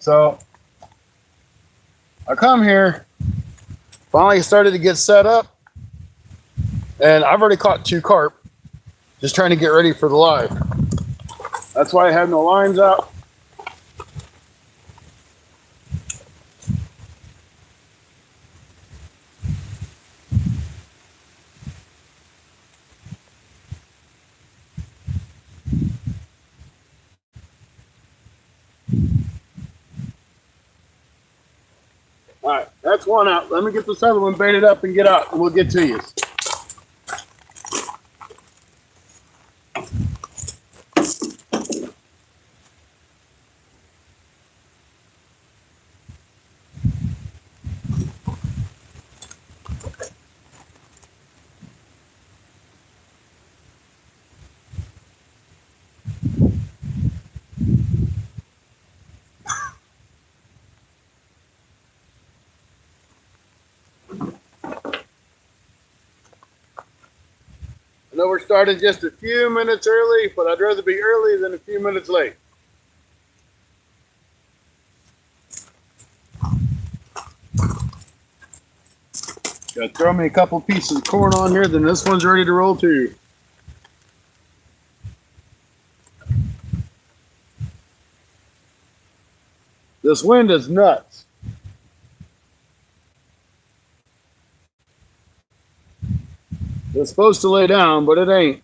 So I come here, finally started to get set up, and I've already caught 2 carp, just trying to get ready for the live. That's why I have no lines out. All right, that's one out. Let me get this other one baited up and get out, and we'll get to you. I know we're starting just a few minutes early, but I'd rather be early than a few minutes late. Gotta throw me a couple pieces of corn on here, then this one's ready to roll too. This wind is nuts. It's supposed to lay down, but it ain't.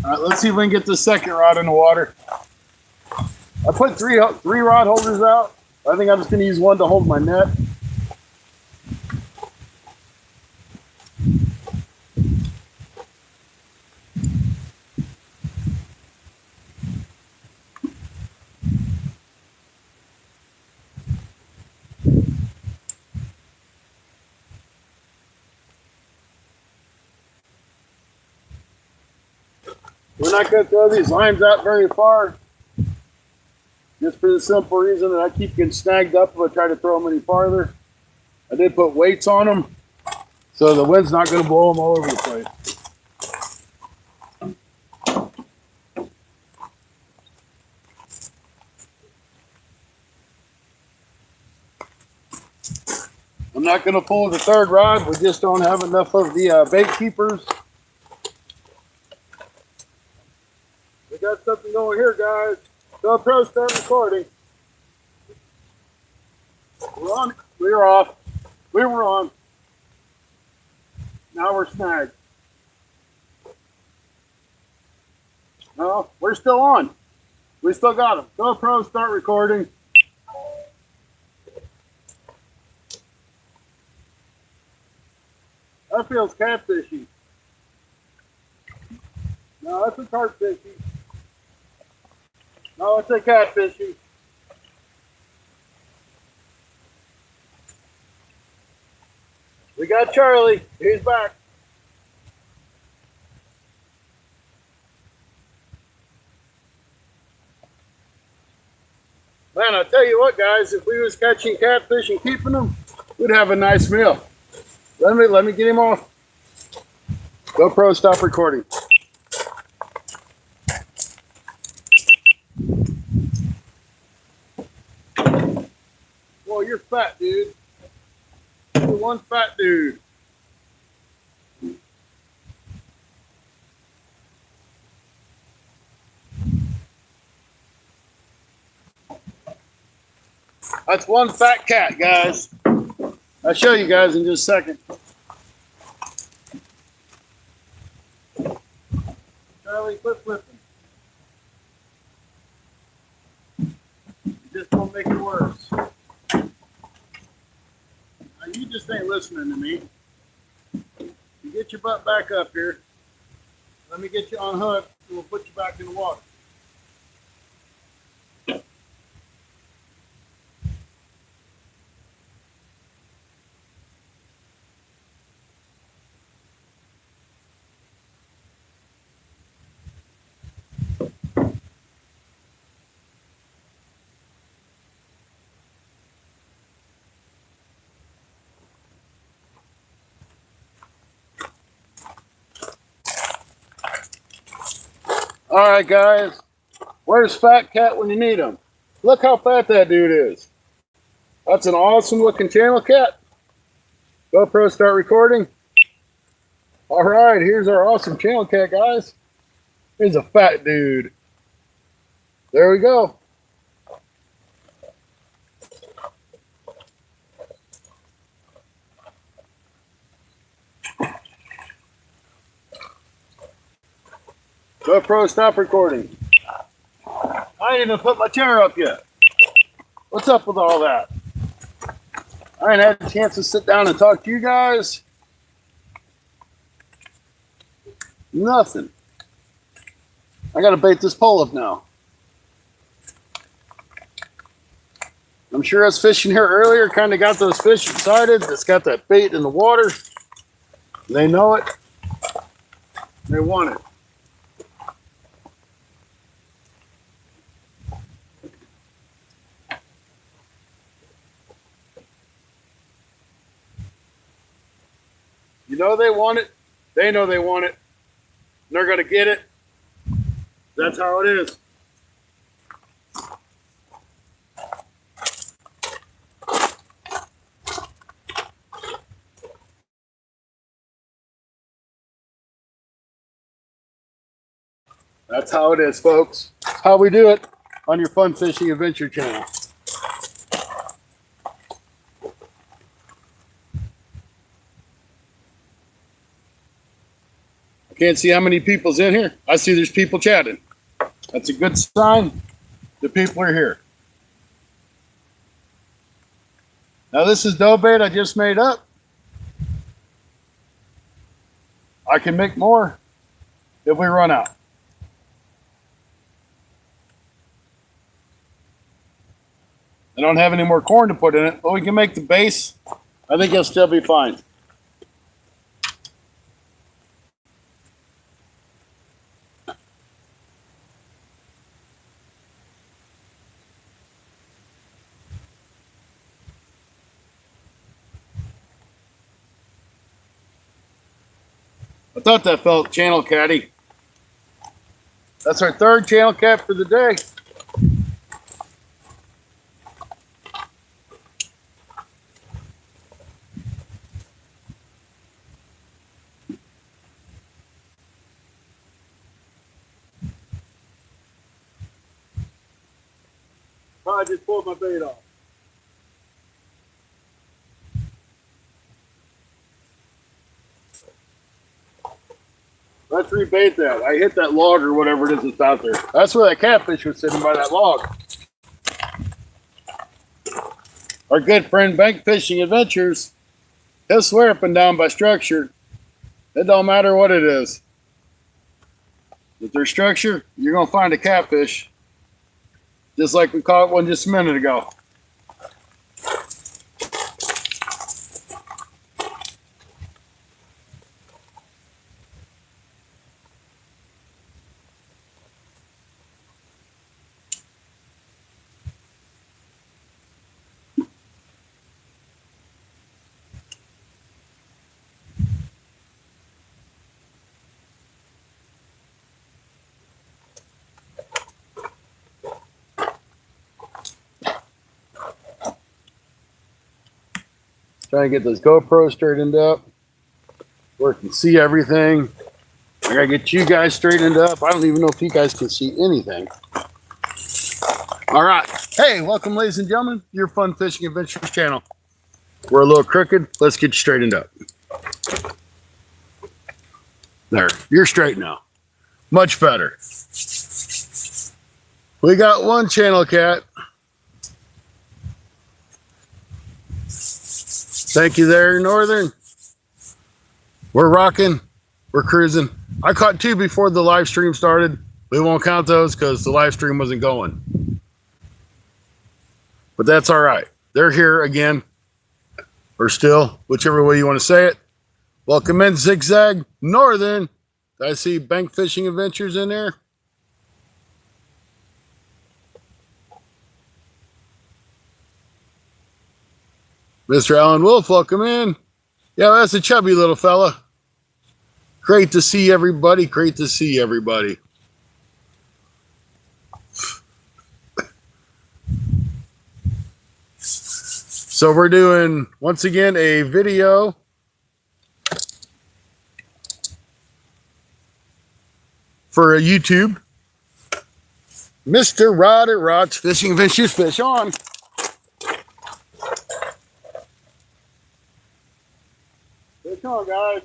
All right, let's see if we can get the second rod in the water. I put three rod holders out. I think I'm just going to use one to hold my net. We're not going to throw these lines out very far, just for the simple reason that I keep getting snagged up if I try to throw them any farther. I did put weights on them, so the wind's not going to blow them all over the place. I'm not going to pull the third rod. We just don't have enough of the bait keepers. We got something going here, guys. GoPro, start recording. We're on. We were off. We were on. Now we're snagged. No, we're still on. We still got them. GoPro, start recording. That feels catfishy. No, that's a carp fishy. No, it's a catfishy. We got Charlie. He's back. Man, I tell you what, guys, if we was catching catfish and keeping them, we'd have a nice meal. Let me get him off. GoPro, stop recording. Whoa, you're fat, dude. You're one fat dude. That's one fat cat, guys. I'll show you guys in just a second. Charlie, quit flipping. You just don't make it worse. Now, you just ain't listening to me. You get your butt back up here. Let me get you on hook, and we'll put you back in the water. All right, guys. Where's Fat Cat when you need him? Look how fat that dude is. That's an awesome looking channel cat. GoPro, start recording. All right, here's our awesome channel cat, guys. Here's a fat dude. There we go. GoPro, stop recording. I ain't even put my chair up yet. What's up with all that? I ain't had a chance to sit down and talk to you guys. Nothing. I gotta bait this pole up now. I'm sure us fishing here earlier kind of got those fish excited. That's got that bait in the water. They know it. They want it. You know they want it. They know they want it. And they're going to get it. That's how it is. That's how it is, folks. That's how we do it on your Fun Fishing Adventure channel. I can't see how many people's in here. I see there's people chatting. That's a good sign. The people are here. Now this is dough bait I just made up. I can make more if we run out. I don't have any more corn to put in it, but we can make the base. I think it'll still be fine. I thought that felt channel catty. That's our third channel cat for the day. I just pulled my bait off. Let's rebait that. I hit that log or whatever it is that's out there. That's where that catfish was sitting, by that log. Our good friend Bank Fishing Adventures, he'll swear up and down by structure. It don't matter what it is. If there's structure, you're going to find a catfish. Just like we caught one just a minute ago. Trying to get this GoPro straightened up where I can see everything. I gotta get you guys straightened up. I don't even know if you guys can see anything. All right. Hey, welcome, ladies and gentlemen, your Fun Fishing Adventures channel. We're a little crooked. Let's get you straightened up. There. You're straight now. Much better. We got one channel cat. Thank you there, Northern. We're rocking. We're cruising. I caught two before the live stream started. We won't count those because the live stream wasn't going. But that's all right. They're here again. Or still, whichever way you want to say it. Welcome in, Zigzag Northern. I see Bank Fishing Adventures in there. Mr. Alan Wolf, welcome in. Yeah, that's a chubby little fella. Great to see everybody. Great to see everybody. So we're doing, once again, a video for a YouTube. Mr. Ryder Rods Fishing Vicious Fish on. Fish on, guys.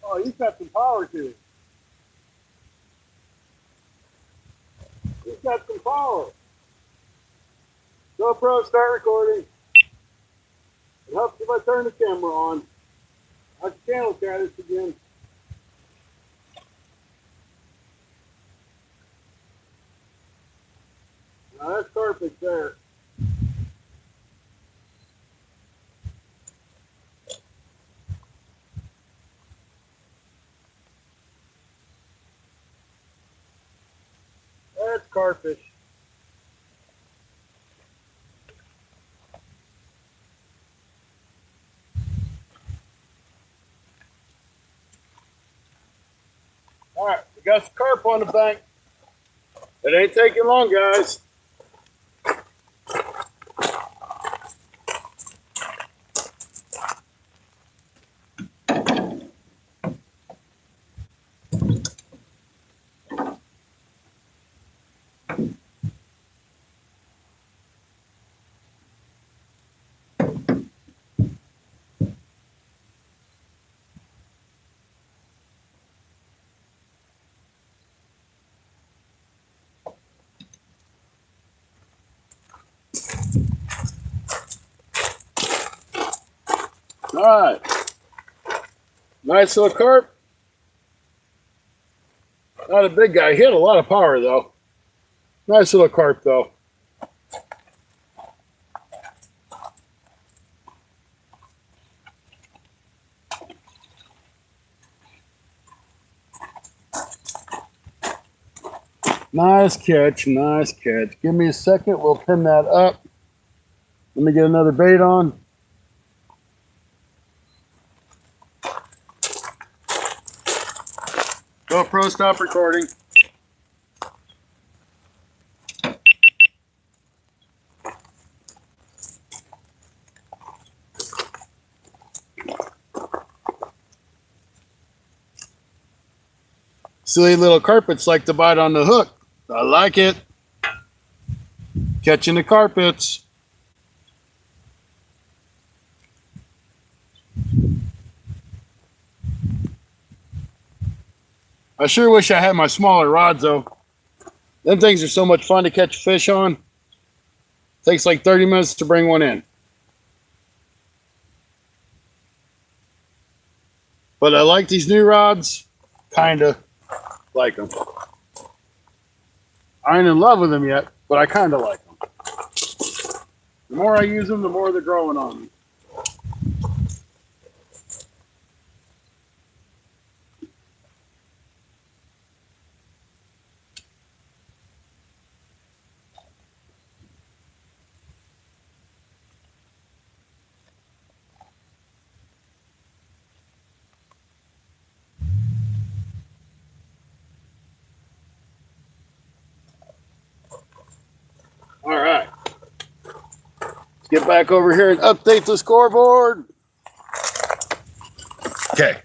Oh, he's got some power to it. He's got some power. GoPro, start recording. It helps if I turn the camera on. I can channel cat this again. Now that's carpet there. That's carfish. All right, we got some carp on the bank. It ain't taking long, guys. All right, nice little carp. Not a big guy. He had a lot of power though. Nice little carp though. Nice catch, nice catch. Give me a second, we'll pin that up. Let me get another bait on. GoPro, stop recording. Silly little carpets like to bite on the hook. I like it. Catching the carpets. I sure wish I had my smaller rods though. Them things are so much fun to catch fish on. Takes like 30 minutes to bring one in. But I like these new rods. Kinda like them. I ain't in love with them yet, but I kinda like them. The more I use them, the more they're growing on me. All right, let's get back over here and update the scoreboard. Okay,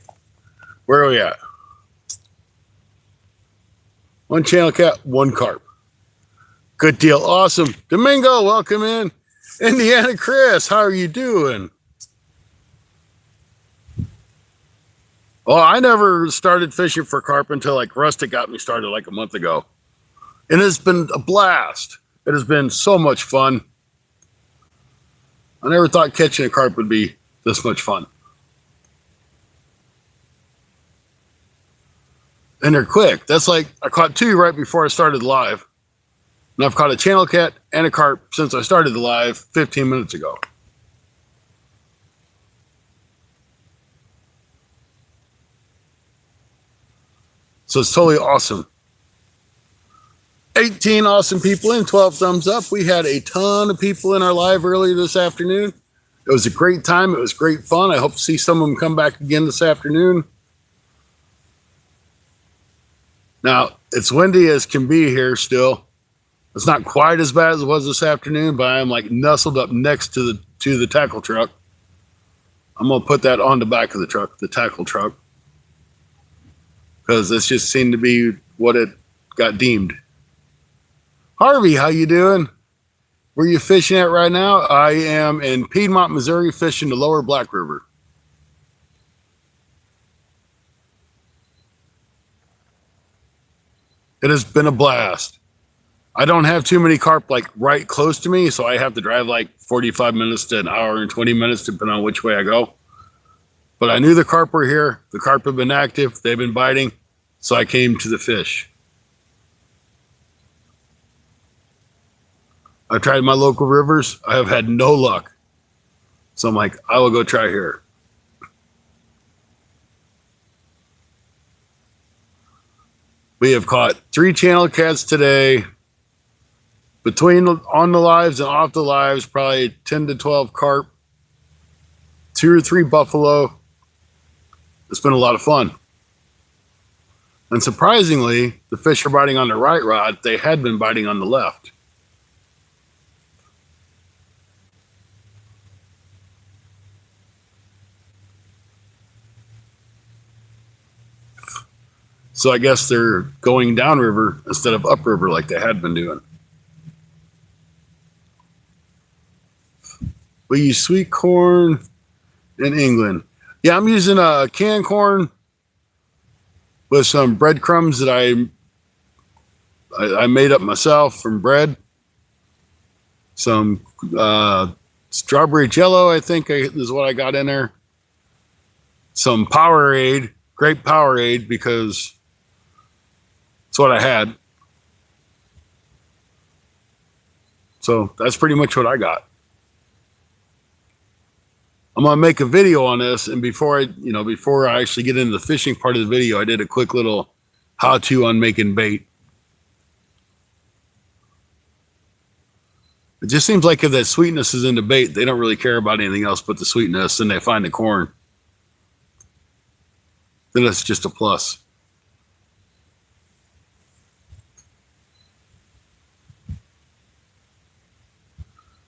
where are we at? One channel cat, one carp. Good deal, awesome. Domingo, welcome in. Indiana Chris, how are you doing? Oh, I never started fishing for carp until like Rustic got me started like a month ago. And it's been a blast. It has been so much fun. I never thought catching a carp would be this much fun. And they're quick. That's like, I caught two right before I started live. And I've caught a channel cat and a carp since I started the live 15 minutes ago. So it's totally awesome. 18 awesome people in, 12 thumbs up. We had a ton of people in our live earlier this afternoon. It was a great time. It was great fun. I hope to see some of them come back again this afternoon. Now, it's windy as can be here still. It's not quite as bad as it was this afternoon, but I'm like nestled up next to the tackle truck. I'm gonna put that on the back of the truck, the tackle truck, because this just seemed to be what it got deemed. Harvey, how you doing? Where you fishing at right now? I am in Piedmont, Missouri, fishing the lower Black River. It has been a blast. I don't have too many carp like right close to me, so I have to drive like 45 minutes to an hour and 20 minutes depending on which way I go. But I knew the carp were here. The carp have been active. They've been biting. So I came to the fish. I've tried my local rivers. I have had no luck. So I'm like, I will go try here. We have caught 3 channel cats today. Between on the lives and off the lives, probably 10 to 12 carp, 2 or 3 buffalo. It's been a lot of fun. And surprisingly, the fish are biting on the right rod. They had been biting on the left. So I guess they're going downriver instead of upriver like they had been doing. We use sweet corn in England. Yeah, I'm using a canned corn with some breadcrumbs that I made up myself from bread. Some strawberry jello, I think is what I got in there. Some Powerade, grape Powerade, because it's what I had. So that's pretty much what I got. I'm gonna make a video on this, and before I actually get into the fishing part of the video, I did a quick little how-to on making bait. It just seems like if that sweetness is in the bait, they don't really care about anything else but the sweetness, and they find the corn. Then it's just a plus.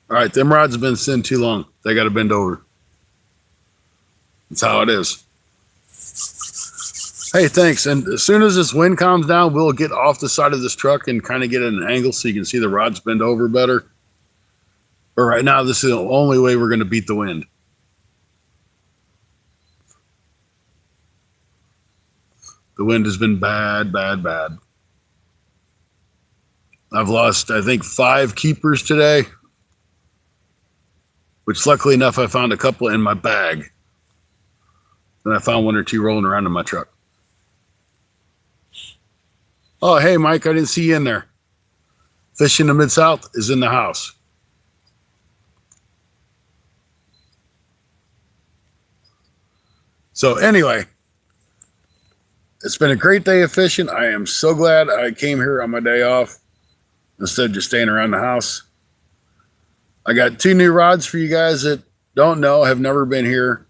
All right, them rods have been sitting too long. They got to bend over. That's how it is. Hey, thanks. And as soon as this wind calms down, we'll get off the side of this truck and kind of get at an angle so you can see the rods bend over better. But right now, this is the only way we're going to beat the wind. The wind has been bad, bad, bad. I've lost, I think, 5 keepers today, which luckily enough, I found a couple in my bag. And I found 1 or 2 rolling around in my truck. Oh, hey, Mike, I didn't see you in there. Fish in the Mid-South is in the house. So anyway, it's been a great day of fishing. I am so glad I came here on my day off instead of just staying around the house. I got 2 new rods for you guys that don't know, have never been here,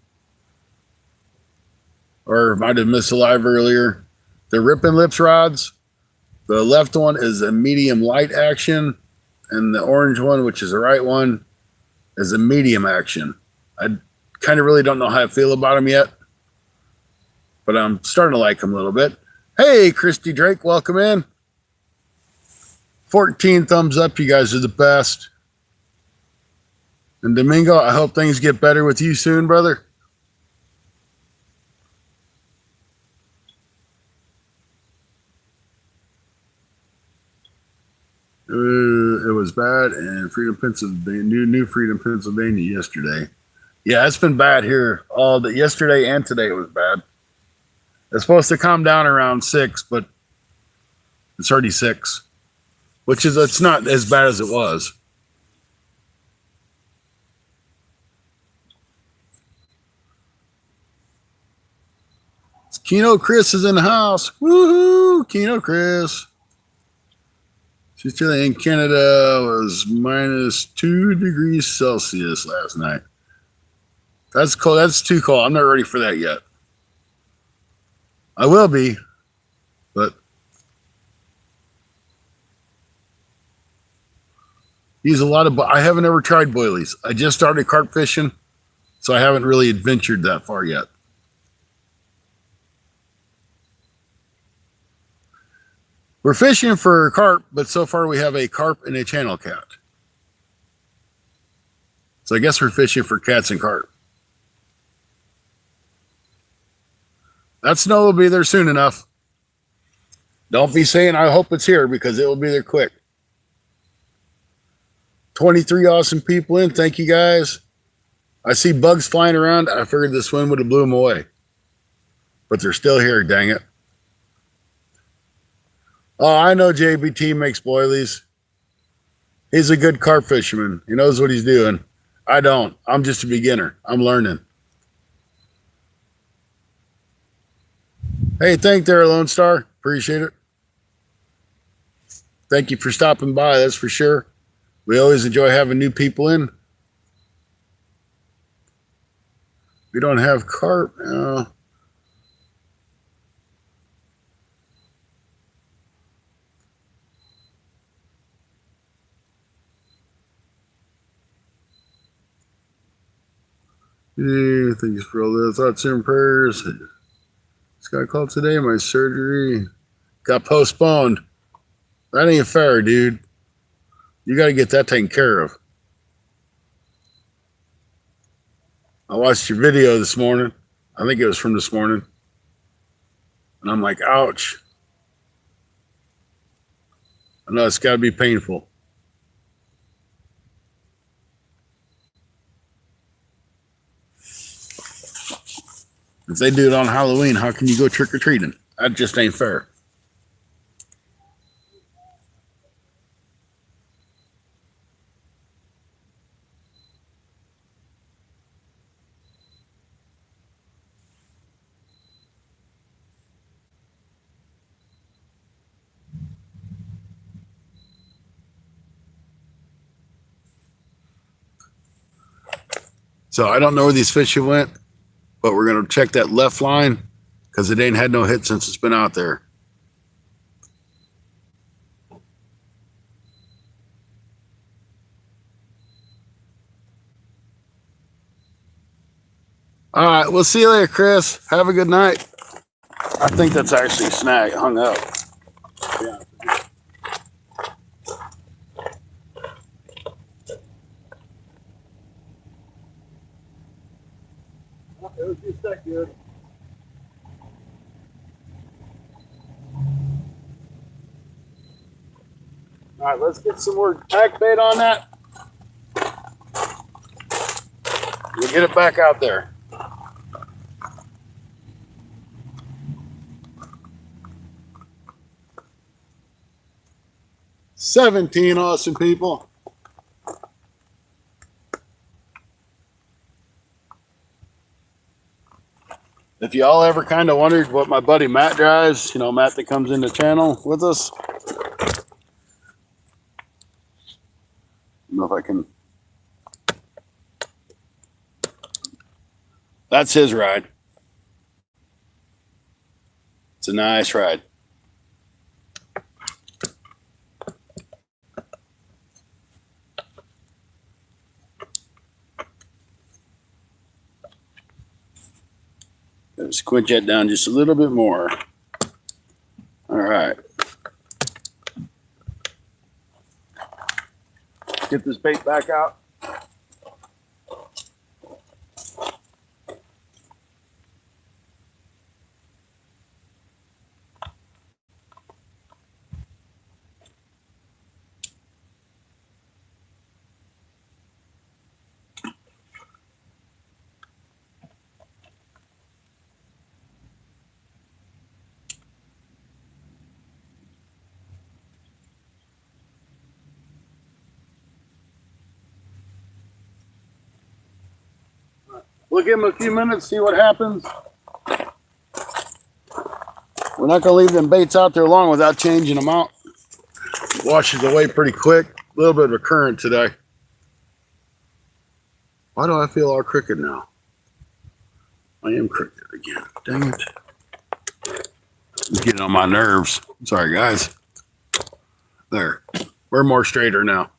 or might have missed a live earlier. The Rip and Lips rods. The left one is a medium light action, and the orange one, which is the right one, is a medium action. I kind of really don't know how I feel about them yet, but I'm starting to like them a little bit. Hey, Christy Drake, welcome in. 14 thumbs up. You guys are the best. And Domingo, I hope things get better with you soon, brother. It was bad in Freedom, Pennsylvania, New Freedom, Pennsylvania yesterday. Yeah, it's been bad here all day. Yesterday and today it was bad. It's supposed to calm down around 6, but it's already 6, which is, it's not as bad as it was. Keno Chris is in the house. Woohoo! Keno Chris. She's chilling in Canada. Was -2 degrees Celsius last night. That's cold. That's too cold. I'm not ready for that yet. I will be, but Use a lot of, I haven't ever tried boilies. I just started carp fishing, so I haven't really adventured that far yet. We're fishing for carp, but so far we have a carp and a channel cat. So I guess we're fishing for cats and carp. That snow will be there soon enough. Don't be saying I hope it's here, because it will be there quick. 23 awesome people in. Thank you guys. I see bugs flying around. I figured this wind would have blew them away. But they're still here, dang it. Oh, I know JBT makes boilies. He's a good carp fisherman. He knows what he's doing. I don't. I'm just a beginner. I'm learning. Hey, thank there, Lone Star. Appreciate it. Thank you for stopping by, that's for sure. We always enjoy having new people in. We don't have carp now. Yeah, thank you for all the thoughts and prayers. Just got called today. My surgery got postponed. That ain't fair, dude. You got to get that taken care of. I watched your video this morning. I think it was from this morning. And I'm like, ouch. I know it's got to be painful. If they do it on Halloween, how can you go trick-or-treating? That just ain't fair. So I don't know where these fish went, but we're going to check that left line because it ain't had no hit since it's been out there. All right, we'll see you later, Chris. Have a good night. I think that's actually a snag hung up. Yeah. It was just that good. All right, let's get some more tack bait on that. We'll get it back out there. $17 awesome people. If y'all ever kind of wondered what my buddy Matt drives, you know, Matt that comes in the channel with us. I don't know if I can. That's his ride. It's a nice ride. Gotta squint that down just a little bit more. All right. Get this bait back out. We'll give them a few minutes, see what happens. We're not going to leave them baits out there long without changing them out. Washes away pretty quick. A little bit of a current today. Why do I feel all crooked now? I am crooked again. Dang it. It's getting on my nerves. Sorry, guys. There. We're more straighter now.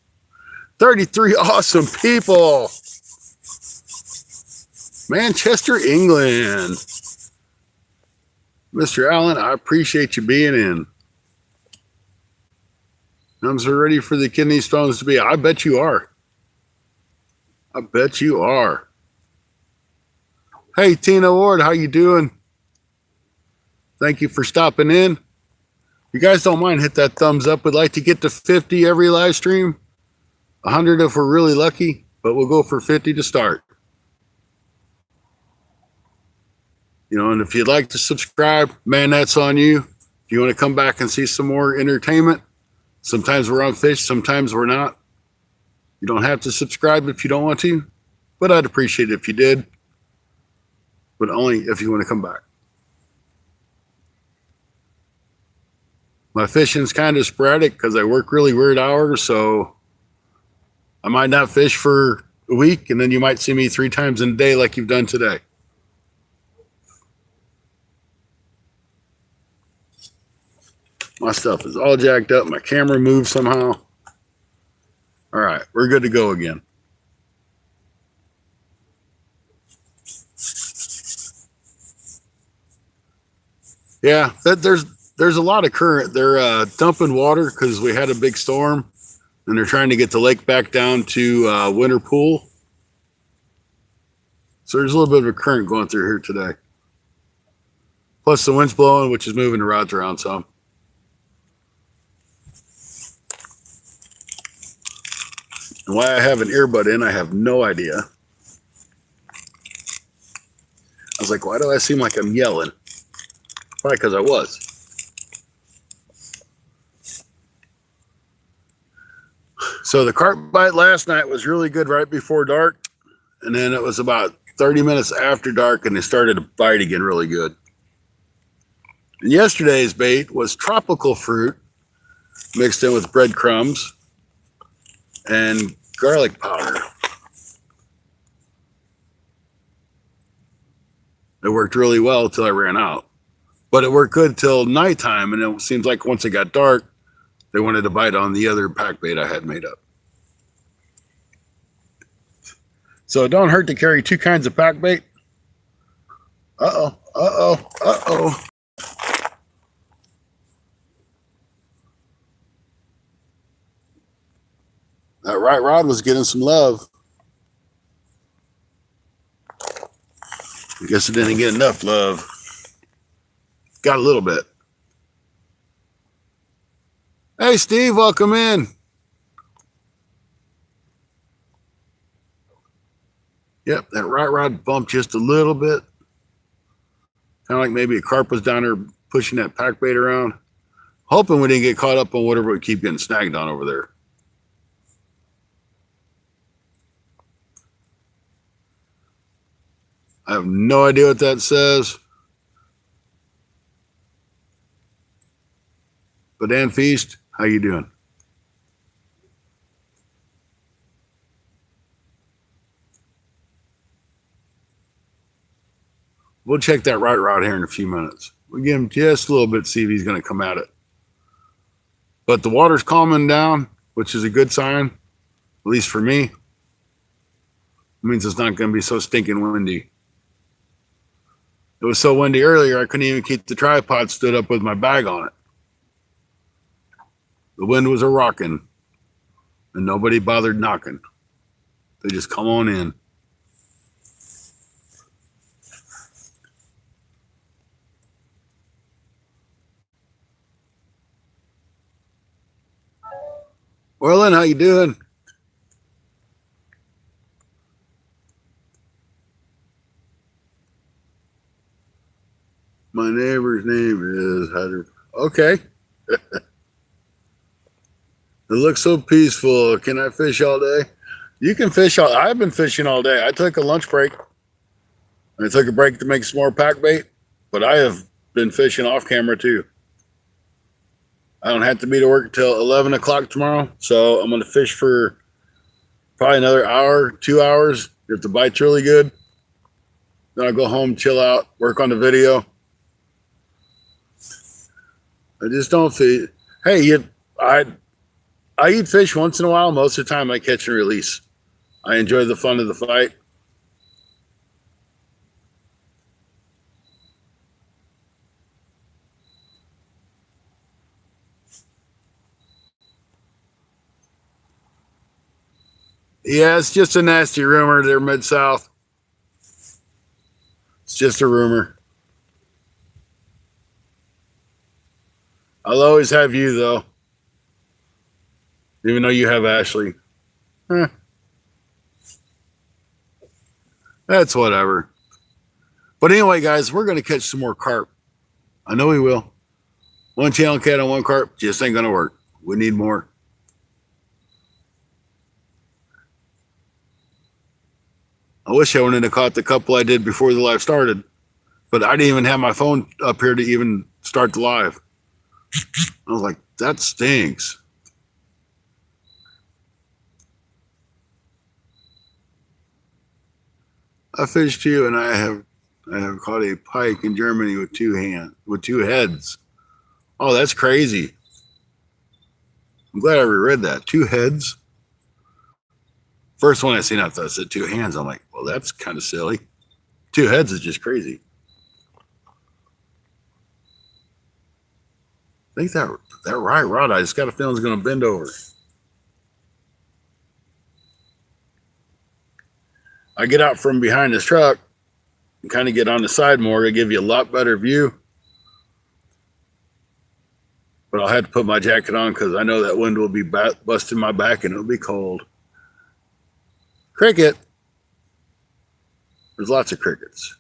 33 awesome people. Manchester, England. Mr. Allen, I appreciate you being in. I'm so ready for the kidney stones to be. I bet you are. I bet you are. Hey, Tina Ward, how you doing? Thank you for stopping in. If you guys don't mind, hit that thumbs up. We'd like to get to 50 every live stream. 100 if we're really lucky, but we'll go for 50 to start. You know, and if you'd like to subscribe, man, that's on you. If you want to come back and see some more entertainment, sometimes we're on fish, sometimes we're not. You don't have to subscribe if you don't want to, but I'd appreciate it if you did, but only if you want to come back. My fishing's kind of sporadic because I work really weird hours, so I might not fish for a week, and then you might see me 3 times in a day like you've done today. My stuff is all jacked up. My camera moved somehow. All right, we're good to go again. Yeah, there's a lot of current. They're dumping water because we had a big storm, and they're trying to get the lake back down to winter pool. So there's a little bit of a current going through here today. Plus the wind's blowing, which is moving the rods around some. And why I have an earbud in, I have no idea. I was like, why do I seem like I'm yelling? Probably because I was. So the carp bite last night was really good right before dark. And then it was about 30 minutes after dark and they started to bite again really good. And yesterday's bait was tropical fruit mixed in with breadcrumbs and garlic powder. It worked really well until I ran out. But it worked good till nighttime, and it seems like once it got dark, they wanted to bite on the other pack bait I had made up. So it don't hurt to carry 2 kinds of pack bait. Uh-oh, uh-oh, uh-oh. That right rod was getting some love. I guess it didn't get enough love. Got a little bit. Hey, Steve, welcome in. Yep, that right rod bumped just a little bit. Kind of like maybe a carp was down there pushing that pack bait around. Hoping we didn't get caught up on whatever we keep getting snagged on over there. I have no idea what that says. But Dan Feast, how you doing? We'll check that right rod here in a few minutes. We'll give him just a little bit, see if he's going to come at it. But the water's calming down, which is a good sign, at least for me. It means it's not going to be so stinking windy. It was so windy earlier, I couldn't even keep the tripod stood up with my bag on it. The wind was a rocking, and nobody bothered knocking. They just come on in. Orlin, how you doing? My neighbor's name is Hunter. Okay. It looks so peaceful. Can I fish all day? You can fish all. I've been fishing all day. I took a lunch break. I took a break to make some more pack bait, but I have been fishing off camera too. I don't have to be to work till 11 o'clock tomorrow, so I'm going to fish for probably another hour, 2 hours if the bite's really good. Then I'll go home, chill out, work on the video. I just don't feel. Hey, I eat fish once in a while. Most of the time I catch and release. I enjoy the fun of the fight. Yeah, it's just a nasty rumor. They're Mid-South. It's just a rumor. I'll always have you, though. Even though you have Ashley. Eh, that's whatever. But anyway, guys, we're going to catch some more carp. I know we will. One channel cat on one carp just ain't going to work. We need more. I wish I wouldn't have caught the couple I did before the live started. But I didn't even have my phone up here to even start the live. I was like, that stinks. I fished you, and I have caught a pike in Germany with two heads. Oh, that's crazy. I'm glad I reread that. 2 heads. First one I seen, I thought it said 2 hands. I'm like, well, that's kind of silly. 2 heads is just crazy. I think that right rod, I just got a feeling it's going to bend over. I get out from behind this truck and kind of get on the side more to give you a lot better view. But I'll have to put my jacket on because I know that wind will be busting my back and it'll be cold. Cricket. There's lots of crickets.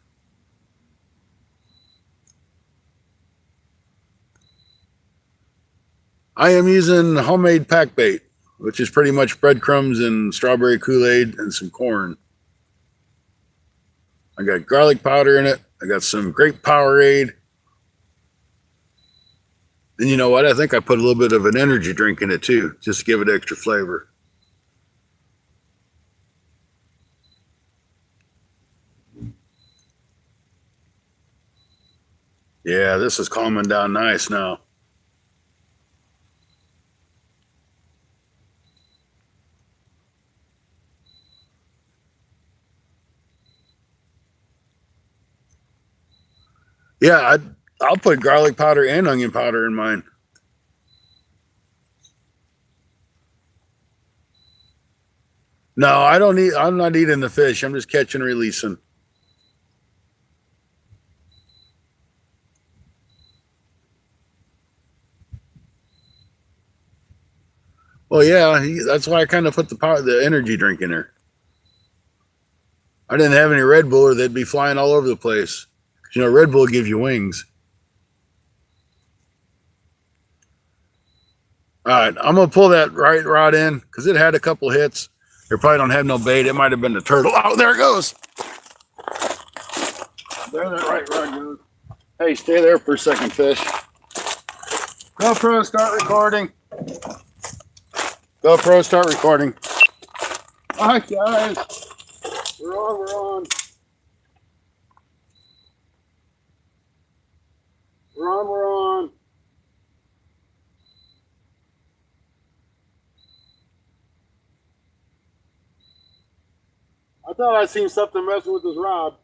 I am using homemade pack bait, which is pretty much breadcrumbs and strawberry Kool-Aid and some corn. I got garlic powder in it. I got some grape Powerade. And you know what? I think I put a little bit of an energy drink in it too, just to give it extra flavor. Yeah, this is calming down nice now. Yeah, I'll put garlic powder and onion powder in mine. No, I don't need. I'm not eating the fish. I'm just catching and releasing. Well, yeah, that's why I kind of put the energy drink in there. I didn't have any Red Bull, or they'd be flying all over the place. You know, Red Bull gives you wings. All right, I'm gonna pull that right rod in because it had a couple hits. They probably don't have no bait. It might have been the turtle. Oh, there it goes. There that right rod goes. Hey, stay there for a second, fish. GoPro, start recording. GoPro, start recording. All right, guys. We're on. We're on. I thought I seen something messing with this rod.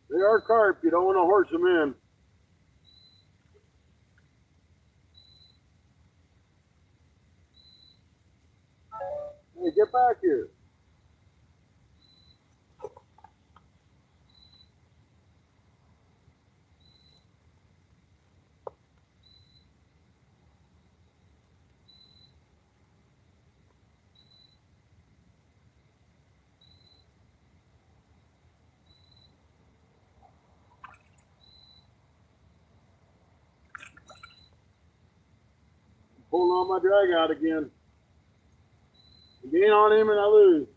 They are carp. You don't want to horse them in. Hey, get back here. pulling on my drag out again. I gain on him and I lose.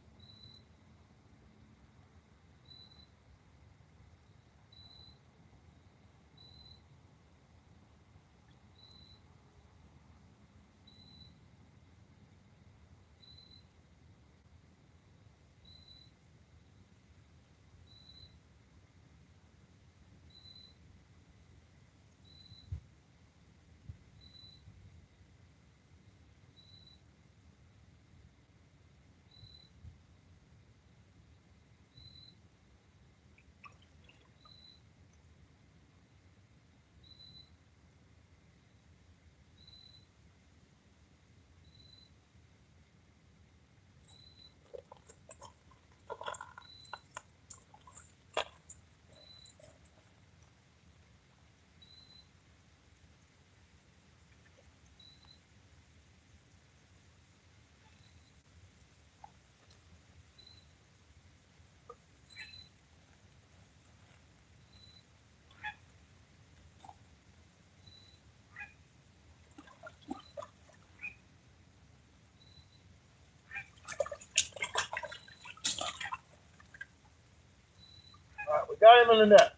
All right, we got him in the net.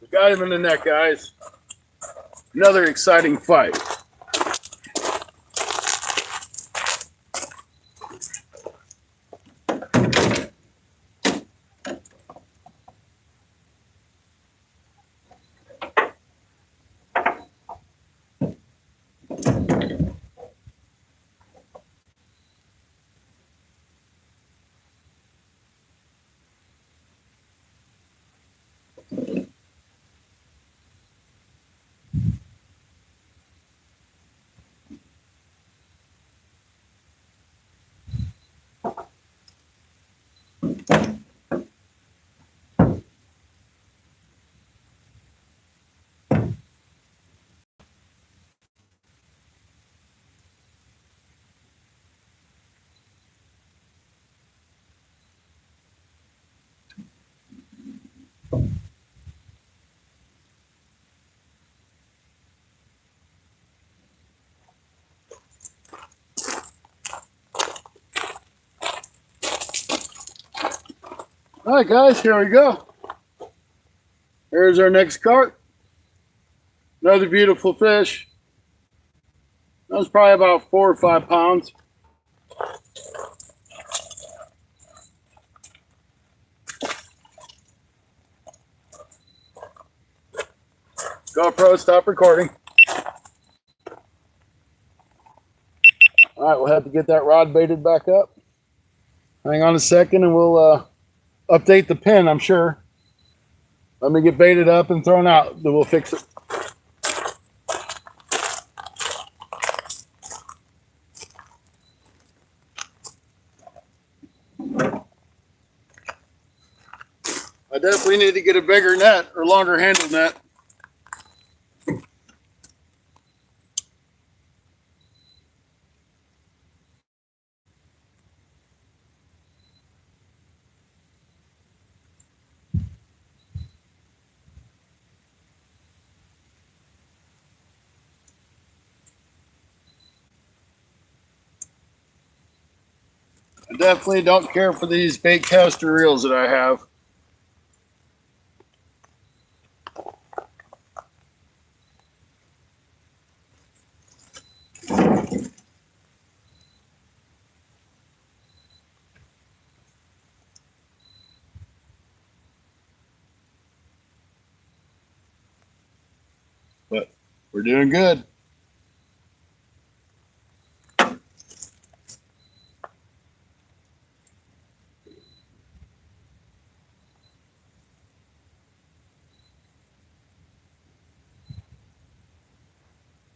We got him in the net, guys. Another exciting fight. All right, guys, here we go. Here's our next carp. Another beautiful fish. That was probably about 4 or 5 pounds. GoPro, stop recording. All right, we'll have to get that rod baited back up. Hang on a second and we'll update the pin, I'm sure. Let me get baited up and thrown out, then we'll fix it. I definitely need to get a bigger net or longer handle net. I definitely don't care for these bait caster reels that I have. But we're doing good.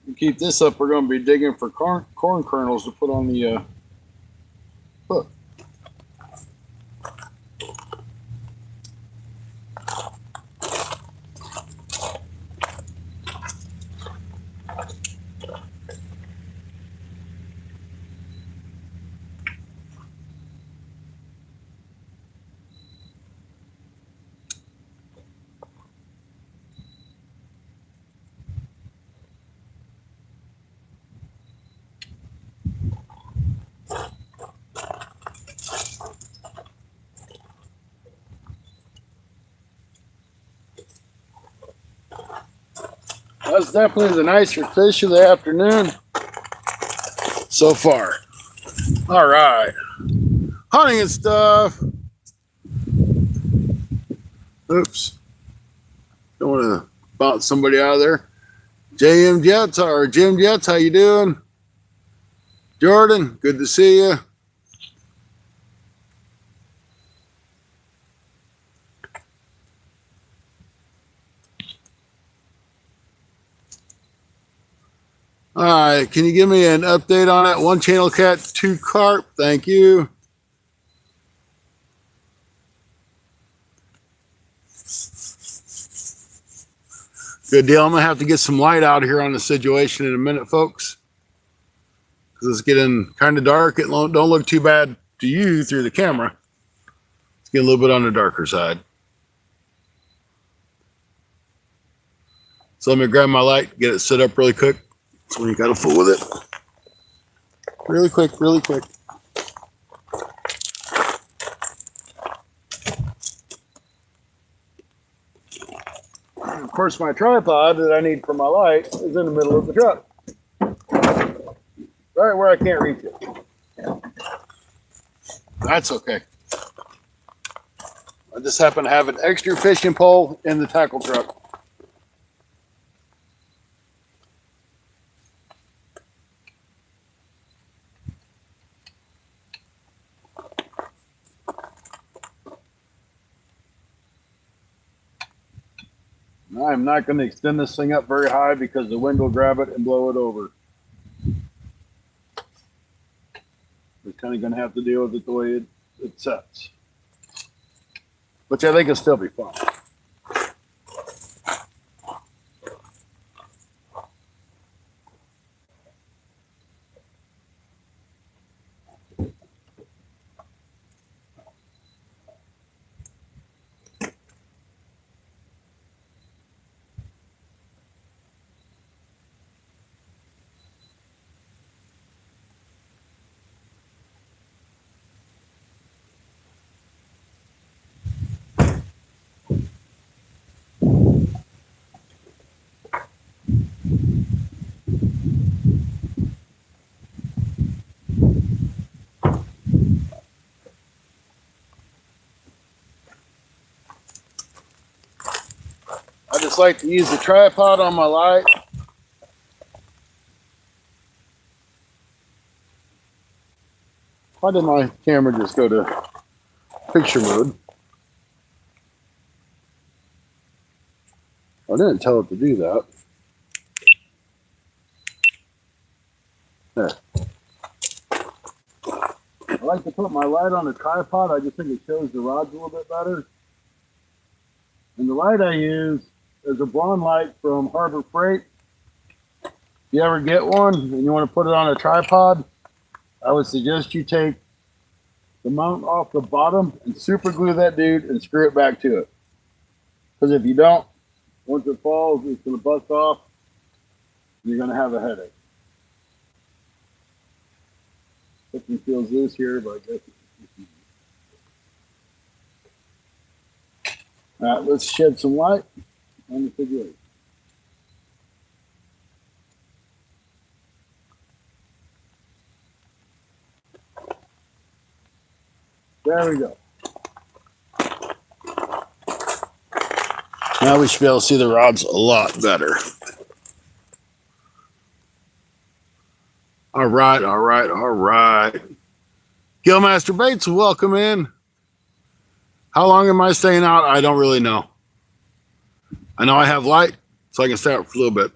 To keep this up, we're going to be digging for corn kernels to put on the hook. That's definitely the nicer fish of the afternoon so far. All right. Hunting and stuff. Oops. Don't want to bounce somebody out of there. JM Jets or Jim Jets, how you doing? Jordan, good to see you. All right, can you give me an update on that? 1 channel cat, 2 carp. Thank you. Good deal. I'm going to have to get some light out here on the situation in a minute, folks. Because it's getting kind of dark. It don't look too bad to you through the camera. It's getting a little bit on the darker side. So let me grab my light, get it set up really quick. So you got to fool with it. Really quick, really quick. And of course, my tripod that I need for my light is in the middle of the truck. Right where I can't reach it. That's okay. I just happen to have an extra fishing pole in the tackle truck. I'm not going to extend this thing up very high because the wind will grab it and blow it over. We're kind of going to have to deal with it the way it sets. Which I think will still be fun. I just like to use the tripod on my light. Why did my camera just go to picture mode? I didn't tell it to do that. There. I like to put my light on a tripod. I just think it shows the rods a little bit better. And the light I use is a blonde light from Harbor Freight. If you ever get one and you want to put it on a tripod, I would suggest you take the mount off the bottom and super glue that dude and screw it back to it. Because if you don't, once it falls, it's going to bust off and you're going to have a headache. This one feels loose here, but I guess it's all right, let's shed some light on the figure 8. There we go. Now we should be able to see the rods a lot better. All right, all right, all right. Gillmaster Bates, welcome in. How long am I staying out? I don't really know. I know I have light, so I can stay out for a little bit.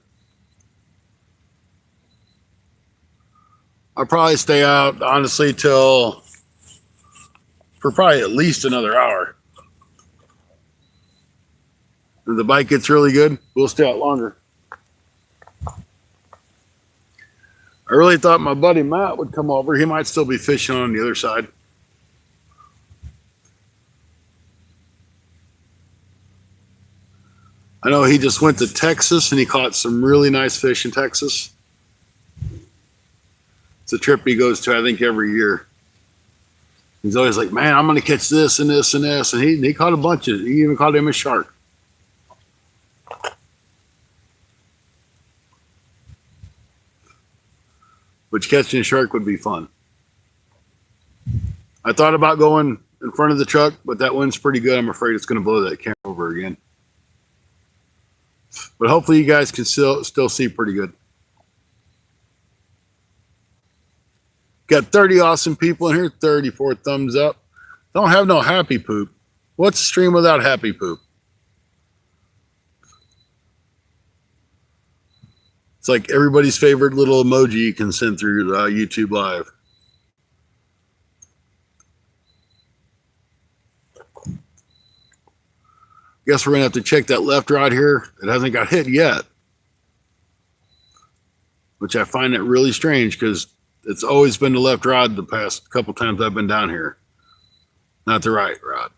I'll probably stay out, honestly, for probably at least another hour. If the bite gets really good, we'll stay out longer. I really thought my buddy Matt would come over. He might still be fishing on the other side. I know he just went to Texas and he caught some really nice fish in Texas. It's a trip he goes to, I think, every year. He's always like, man, I'm going to catch this and this and this. And he caught a bunch of, he even caught him a shark. which catching a shark would be fun. I thought about going in front of the truck, but that wind's pretty good. I'm afraid it's going to blow that camera over again. But hopefully you guys can still see pretty good. Got 30 awesome people in here, 34 thumbs up. Don't have no happy poop. What's a stream without happy poop? It's like everybody's favorite little emoji you can send through YouTube Live. Guess we're going to have to check that left rod here. It hasn't got hit yet, which I find that really strange because it's always been the left rod the past couple times I've been down here, not the right rod.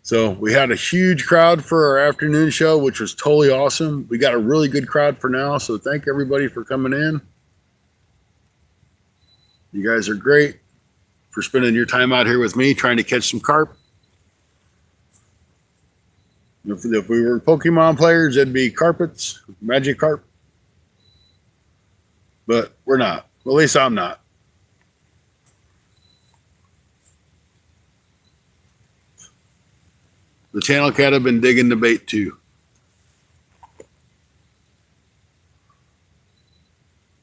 So we had a huge crowd for our afternoon show, which was totally awesome. We got a really good crowd for now, so thank everybody for coming in. You guys are great for spending your time out here with me trying to catch some carp. If we were Pokemon players, it'd be carpets, magic carp. But we're not. Well, at least I'm not. The channel cat have been digging the bait too.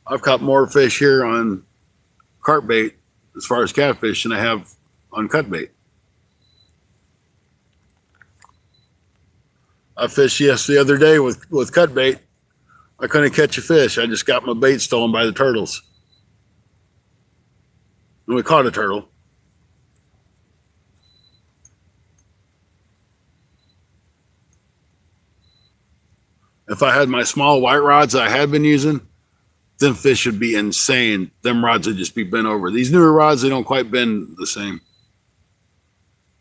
I've caught more fish here on carp bait as far as catfish than I have on cut bait. I fished the other day with cut bait. I couldn't catch a fish. I just got my bait stolen by the turtles. And we caught a turtle. If I had my small white rods I had been using, them fish would be insane. Them rods would just be bent over. These newer rods, they don't quite bend the same.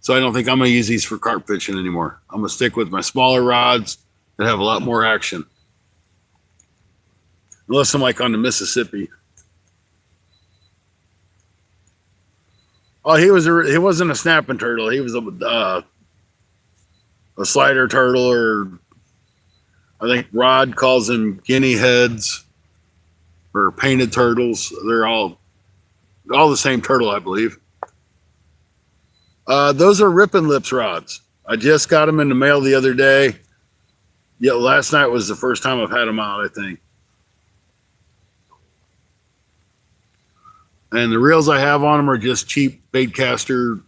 So I don't think I'm going to use these for carp fishing anymore. I'm going to stick with my smaller rods that have a lot more action. Unless I'm like on the Mississippi. Oh, he wasn't a snapping turtle. He was a slider turtle, or I think Rod calls them guinea heads or painted turtles. They're all the same turtle, I believe. Those are Rippin' Lips rods. I just got them in the mail the other day. Yeah, last night was the first time I've had them out, I think. And the reels I have on them are just cheap baitcaster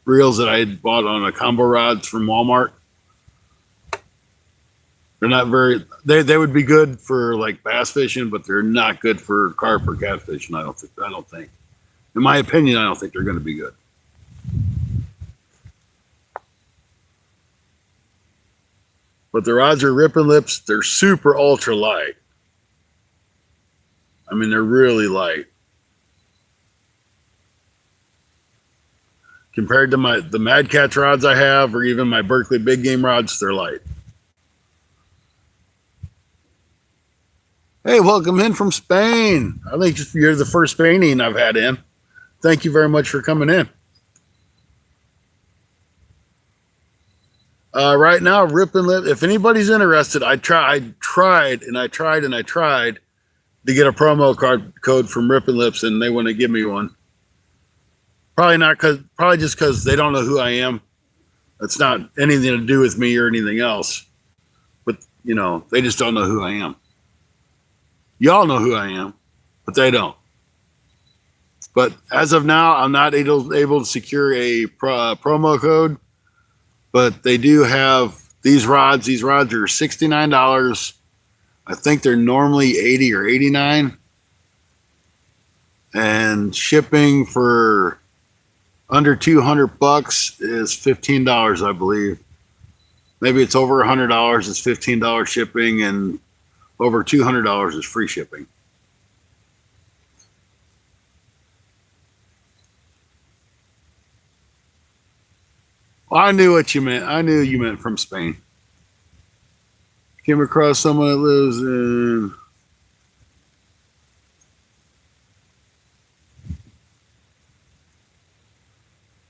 reels that I had bought on a combo rods from Walmart. They're not very, they would be good for like bass fishing, but they're not good for carp or catfishing. I don't think. In my opinion, I don't think they're going to be good. But the rods are Rippin' Lips. They're super ultra light. I mean, they're really light. Compared to the Mad Catch rods I have, or even my Berkley big game rods, they're light. Hey, welcome in from Spain. I think you're the first Spanian I've had in. Thank you very much for coming in. Right now, Rippin' Lip. If anybody's interested, I tried to get a promo code from Rippin' Lips, and they want to give me one. Probably just because they don't know who I am. It's not anything to do with me or anything else. But, they just don't know who I am. Y'all know who I am, but they don't. But as of now, I'm not able to secure a promo code. But they do have these rods. These rods are $69. I think they're normally $80 or $89. And shipping for under $200 is $15, I believe. Maybe it's over $100. It's $15 shipping, and over $200 is free shipping. Well, I knew what you meant. I knew you meant from Spain. Came across someone that lives in...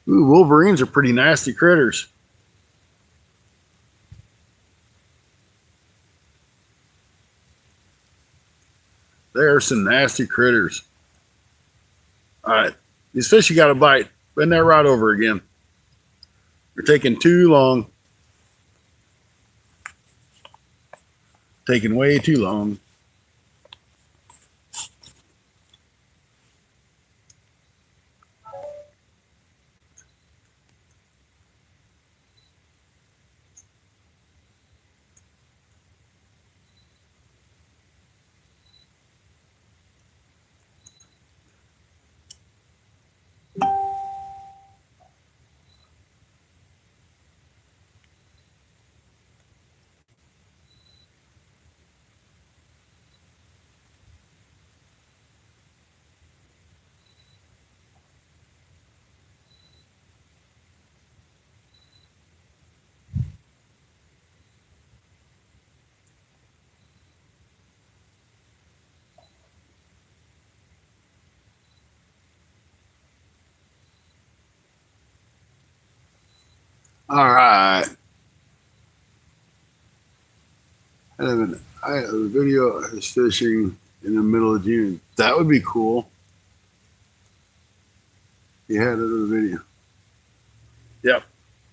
Ooh, wolverines are pretty nasty critters. There are some nasty critters. All right. These fish you got to bite. Bend that rod over again. You're taking too long. Taking way too long. All right. I have a video of us fishing in the middle of June. That would be cool. You had it in the video. Yep.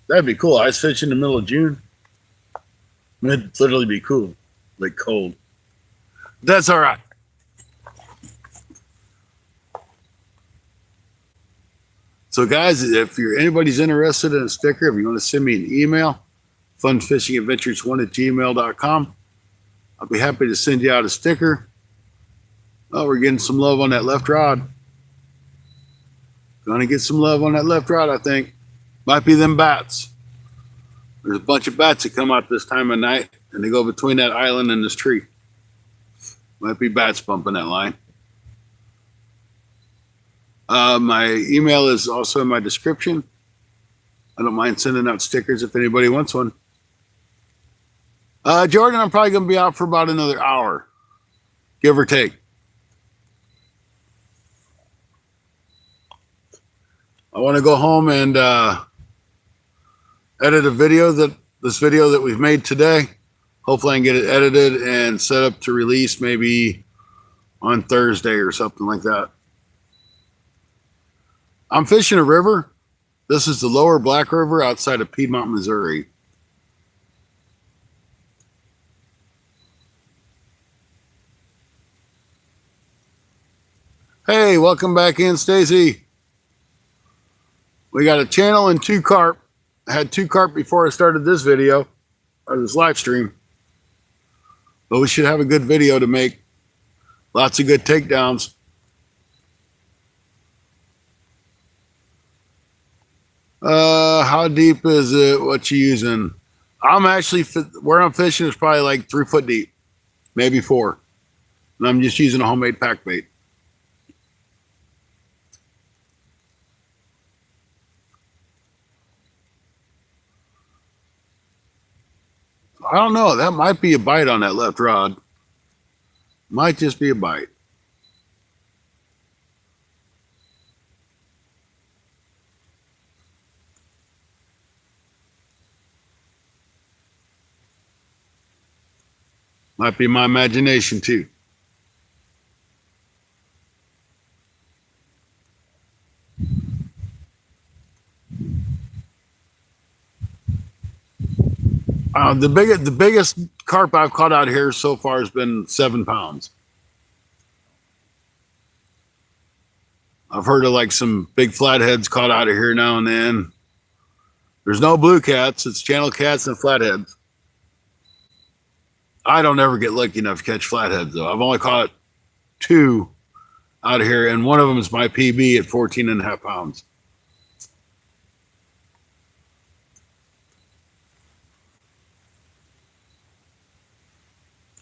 That'd be cool. Ice fishing in the middle of June. It'd literally be cool. Like cold. That's all right. So guys, if anybody's interested in a sticker, if you want to send me an email, funfishingadventures1@gmail.com. I'll be happy to send you out a sticker. Oh, we're getting some love on that left rod. Gonna get some love on that left rod, I think. Might be them bats. There's a bunch of bats that come out this time of night, and they go between that island and this tree. Might be bats bumping that line. My email is also in my description. I don't mind sending out stickers if anybody wants one. Jordan, I'm probably going to be out for about another hour, give or take. I want to go home and edit this video that we've made today. Hopefully I can get it edited and set up to release maybe on Thursday or something like that. I'm fishing a river. This is the Lower Black River outside of Piedmont, Missouri. Hey, welcome back in, Stacy. We got a channel and 2 carp. I had 2 carp before I started this video, or this live stream. But we should have a good video to make. Lots of good takedowns. How deep is it? What you using? I'm actually, where I'm fishing is probably like 3 foot deep, maybe 4. And I'm just using a homemade pack bait. I don't know. That might be a bite on that left rod. Might just be a bite. Might be my imagination too. The biggest carp I've caught out here so far has been 7 pounds. I've heard of like some big flatheads caught out of here now and then. There's no blue cats. It's channel cats and flatheads. I don't ever get lucky enough to catch flatheads though. I've only caught 2 out of here, and one of them is my PB at 14.5 pounds.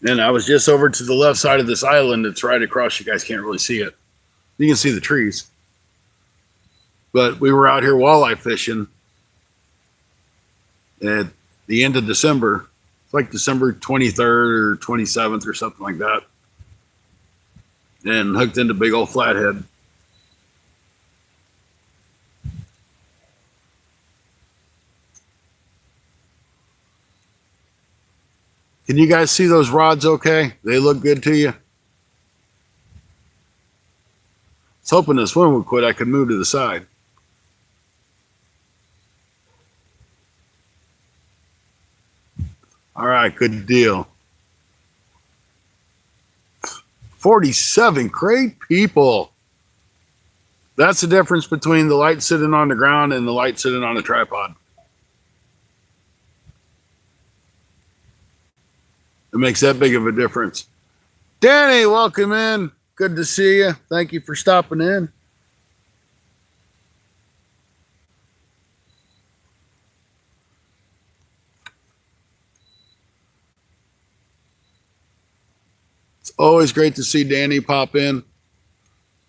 And I was just over to the left side of this island. It's right across. You guys can't really see it. You can see the trees. But we were out here walleye fishing at the end of December. It's like December 23rd or 27th or something like that. And hooked into big old flathead. Can you guys see those rods okay? They look good to you? hoping this wind would quit. I could move to the side. All right, good deal. 47 great people. That's the difference between the light sitting on the ground and the light sitting on a tripod. It makes that big of a difference. Danny, welcome in. Good to see you. Thank you for stopping in. It's always great to see Danny pop in.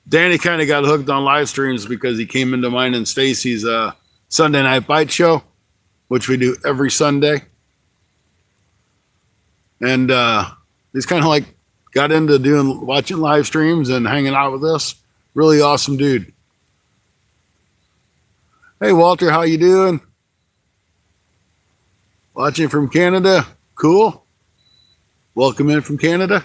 Danny kind of got hooked on live streams because he came into mine and Stacy's Sunday Night Bite Show, which we do every Sunday. And he's kind of like got into watching live streams and hanging out with us. Really awesome dude. Hey, Walter, how you doing? Watching from Canada. Cool. Welcome in from Canada.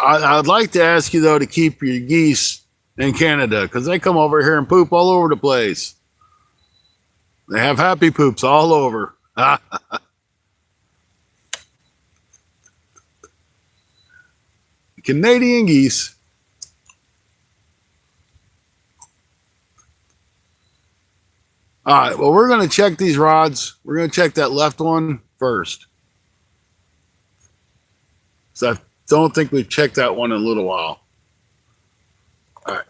I'd like to ask you, though, to keep your geese in Canada because they come over here and poop all over the place. They have happy poops all over. Canadian geese. All right, well, we're going to check these rods. We're going to check that left one first. So I don't think we've checked that one in a little while. All right.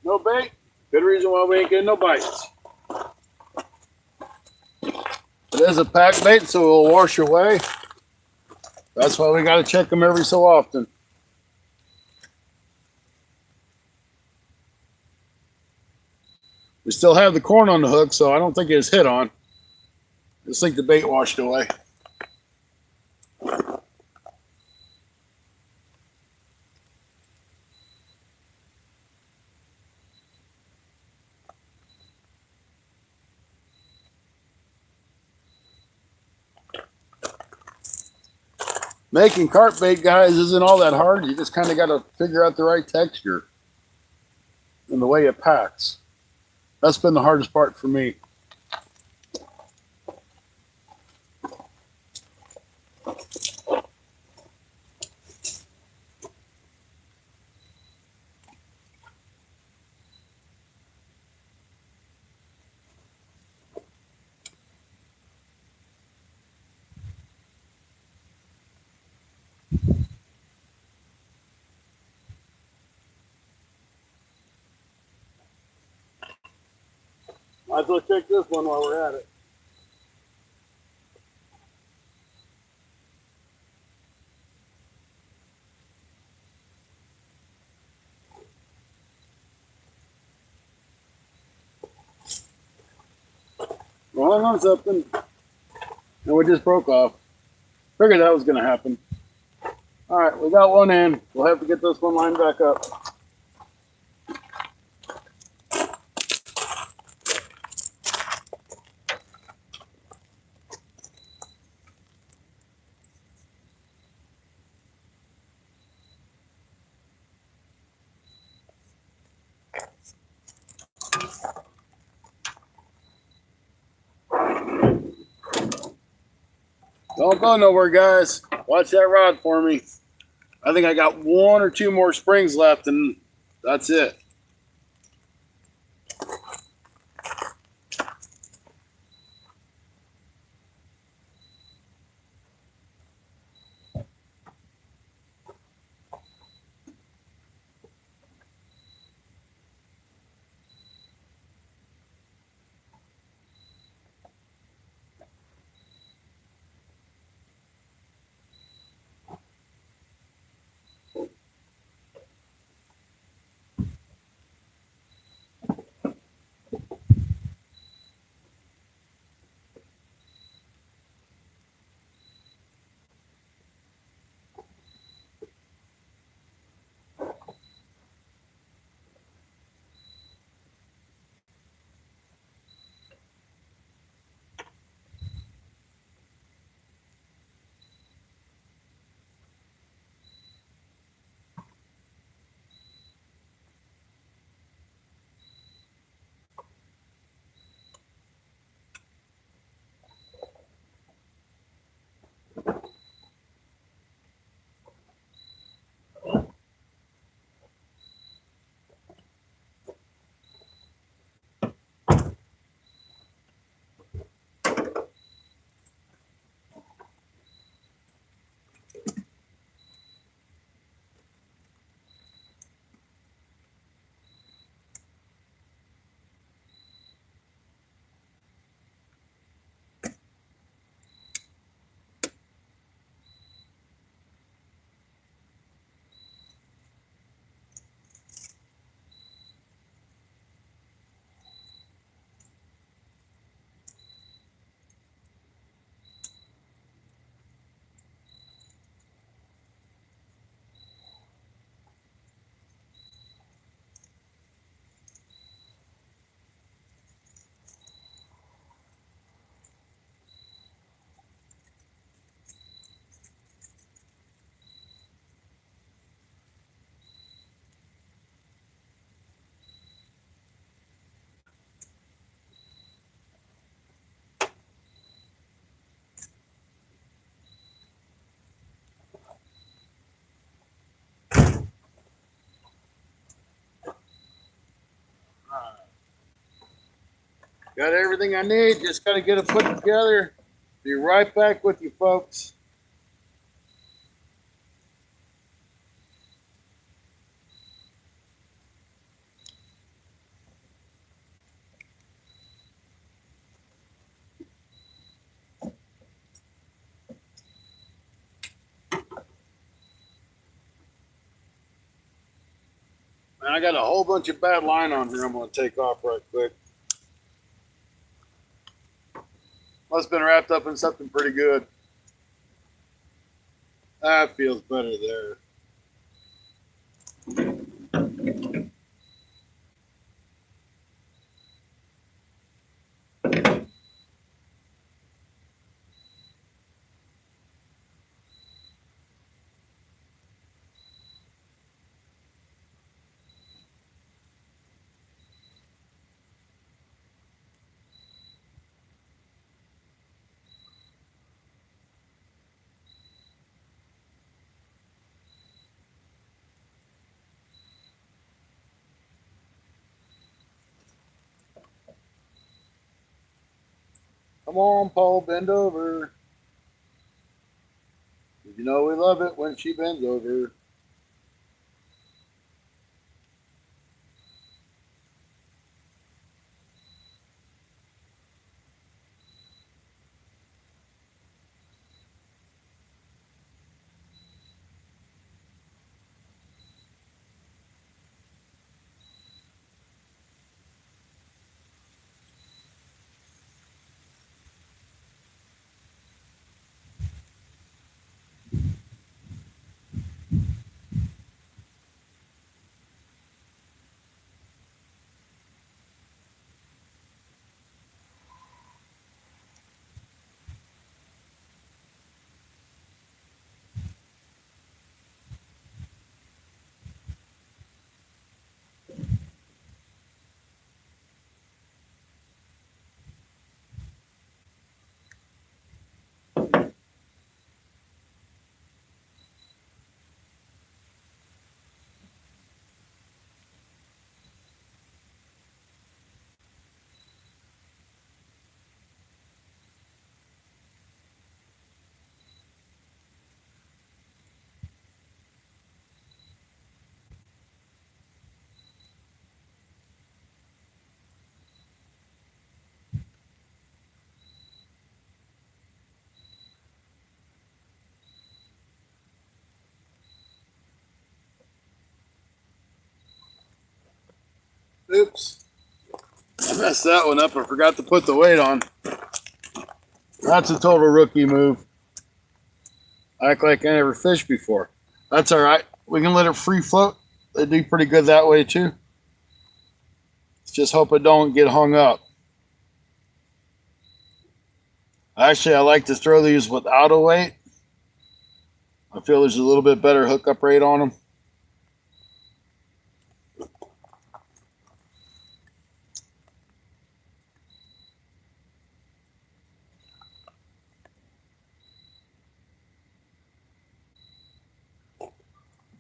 No bait. Good reason why we ain't getting no bites. It is a pack bait, so it will wash away. That's why we got to check them every so often. We still have the corn on the hook, so I don't think it's hit on. I just think the bait washed away. Making carp bait, guys, isn't all that hard. You just kind of got to figure out the right texture and the way it packs. That's been the hardest part for me. Might as well check this one while we're at it. Rolling on something, and we just broke off. Figured that was going to happen. All right, we got one in. We'll have to get this one lined back up. Don't go nowhere, guys. Watch that rod for me. I think I got one or two more springs left, and that's it. Got everything I need. Just got to get it put together. Be right back with you, folks. Man, I got a whole bunch of bad line on here I'm going to take off right quick. Must have been wrapped up in something pretty good. That feels better there. Come on, Paul, bend over. You know we love it when she bends over. Oops. I messed that one up. I forgot to put the weight on. That's a total rookie move. Act like I never fished before. That's all right. We can let it free float. They do pretty good that way too. Just hope it don't get hung up. Actually, I like to throw these without a weight. I feel there's a little bit better hookup rate on them.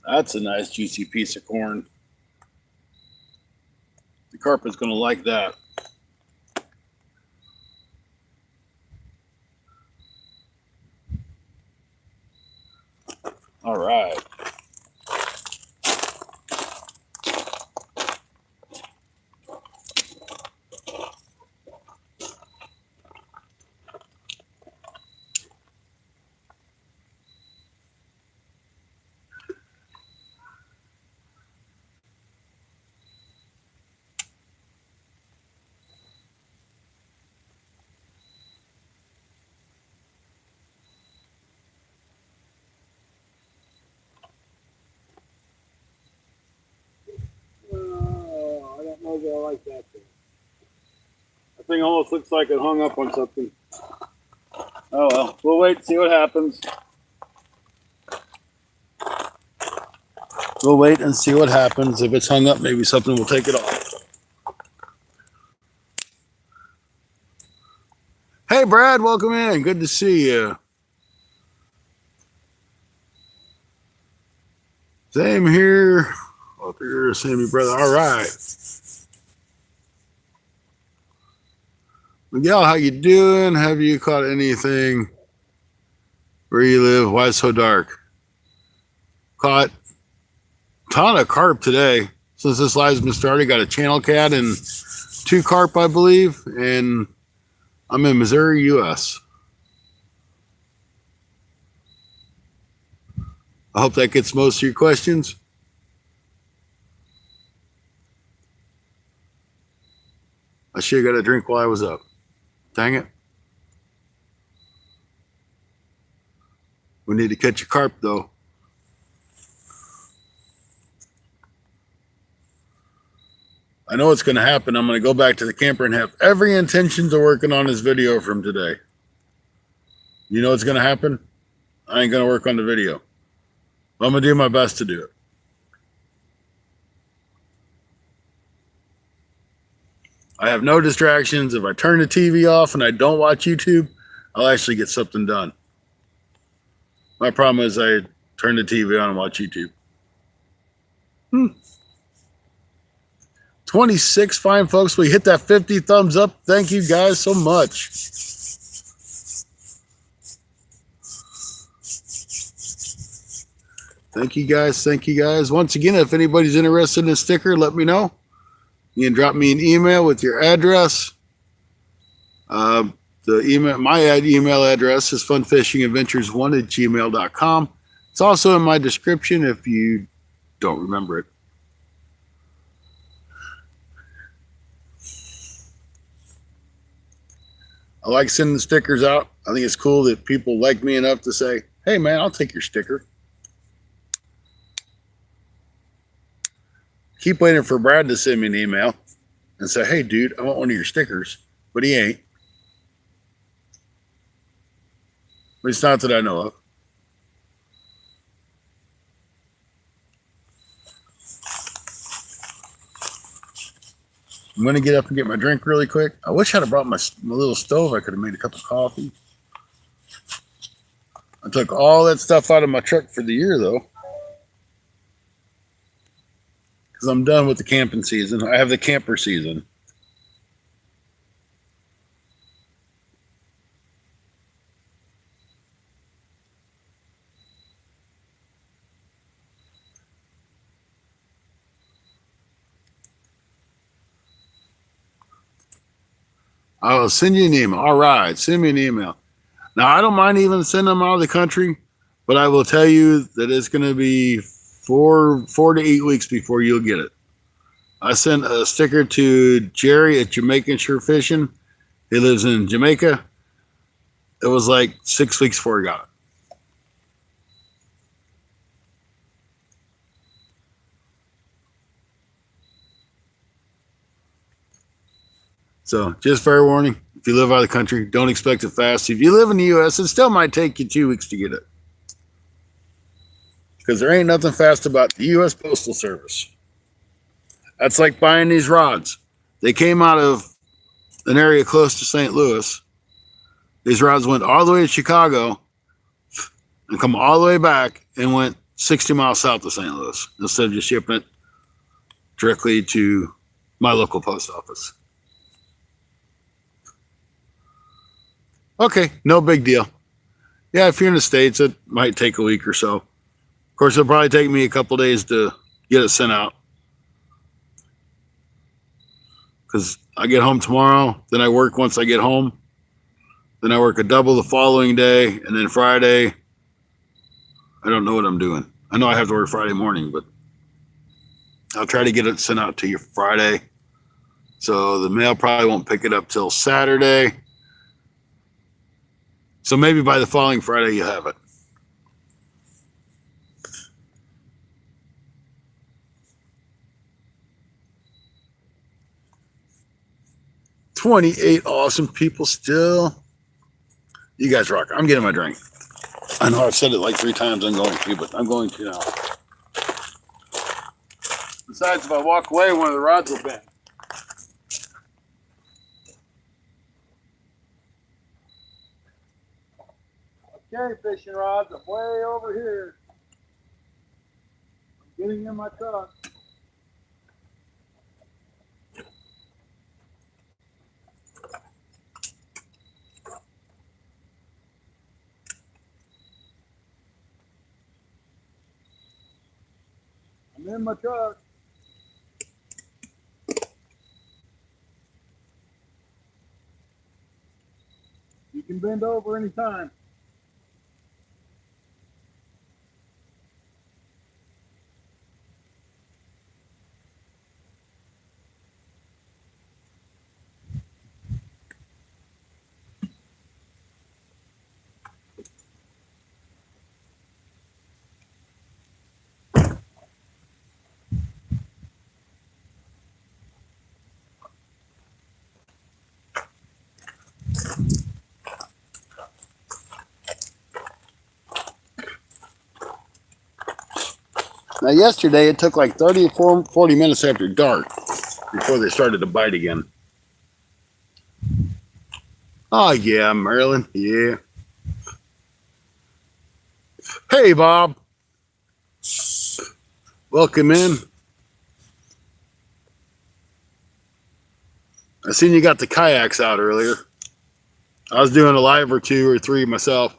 That's a nice juicy piece of corn. The carp is going to like that. All right. I don't know that I like that thing. That thing almost looks like it hung up on something. Oh well, we'll wait and see what happens. We'll wait and see what happens. If it's hung up, maybe something will take it off. Hey, Brad, welcome in. Good to see you. Same here. Hope you're Sammy, brother. All right. Miguel, how you doing? Have you caught anything where you live? Why it's so dark? Caught a ton of carp today. Since this live's been started, got a channel cat and 2 carp, I believe, and I'm in Missouri, U.S. I hope that gets most of your questions. I should have got a drink while I was up. Dang it. We need to catch a carp, though. I know what's going to happen. I'm going to go back to the camper and have every intention of working on this video from today. You know what's going to happen? I ain't going to work on the video. I'm going to do my best to do it. I have no distractions. If I turn the TV off and I don't watch YouTube, I'll actually get something done. My problem is I turn the TV on and watch YouTube. 26 fine folks. We hit that 50 thumbs up. Thank you guys so much. Thank you guys. Thank you guys. Once again, if anybody's interested in a sticker, let me know. You can drop me an email with your address. My email address is funfishingadventures1@gmail.com. It's also in my description if you don't remember it. I like sending stickers out. I think it's cool that people like me enough to say, hey, man, I'll take your sticker. Keep waiting for Brad to send me an email and say, hey, dude, I want one of your stickers. But he ain't. At least not that I know of. I'm going to get up and get my drink really quick. I wish I'd have brought my little stove. I could have made a cup of coffee. I took all that stuff out of my truck for the year, though. Because I'm done with the camping season. I have the camper season. I'll send you an email. All right, send me an email. Now, I don't mind even sending them out of the country, but I will tell you that it's going to be 4 to 8 weeks before you'll get it. I sent a sticker to Jerry at Jamaican Shore Fishing. He lives in Jamaica. It was like 6 weeks before he got it. So just fair warning, if you live out of the country, don't expect it fast. If you live in the U.S., it still might take you 2 weeks to get it. Because there ain't nothing fast about the U.S. Postal Service. That's like buying these rods. They came out of an area close to St. Louis. These rods went all the way to Chicago and come all the way back and went 60 miles south of St. Louis instead of just shipping it directly to my local post office. Okay, no big deal. Yeah, if you're in the States, it might take a week or so. Of course, it'll probably take me a couple days to get it sent out. Because I get home tomorrow, then I work once I get home. Then I work a double the following day, and then Friday, I don't know what I'm doing. I know I have to work Friday morning, but I'll try to get it sent out to you Friday. So the mail probably won't pick it up till Saturday. So maybe by the following Friday, you have it. $28 awesome people still. You guys rock. I'm getting my drink. I know I've said it like 3 times I'm going to, but I'm going to now. Besides, if I walk away, one of the rods will bend. Okay, fishing rods, I'm way over here. I'm getting in my truck. in my truck. You can bend over anytime. Now, yesterday it took like 30 or 40 minutes after dark before they started to bite again. Oh, yeah, Marilyn. Yeah. Hey, Bob. Welcome in. I seen you got the kayaks out earlier. I was doing a live or 2 or 3 myself,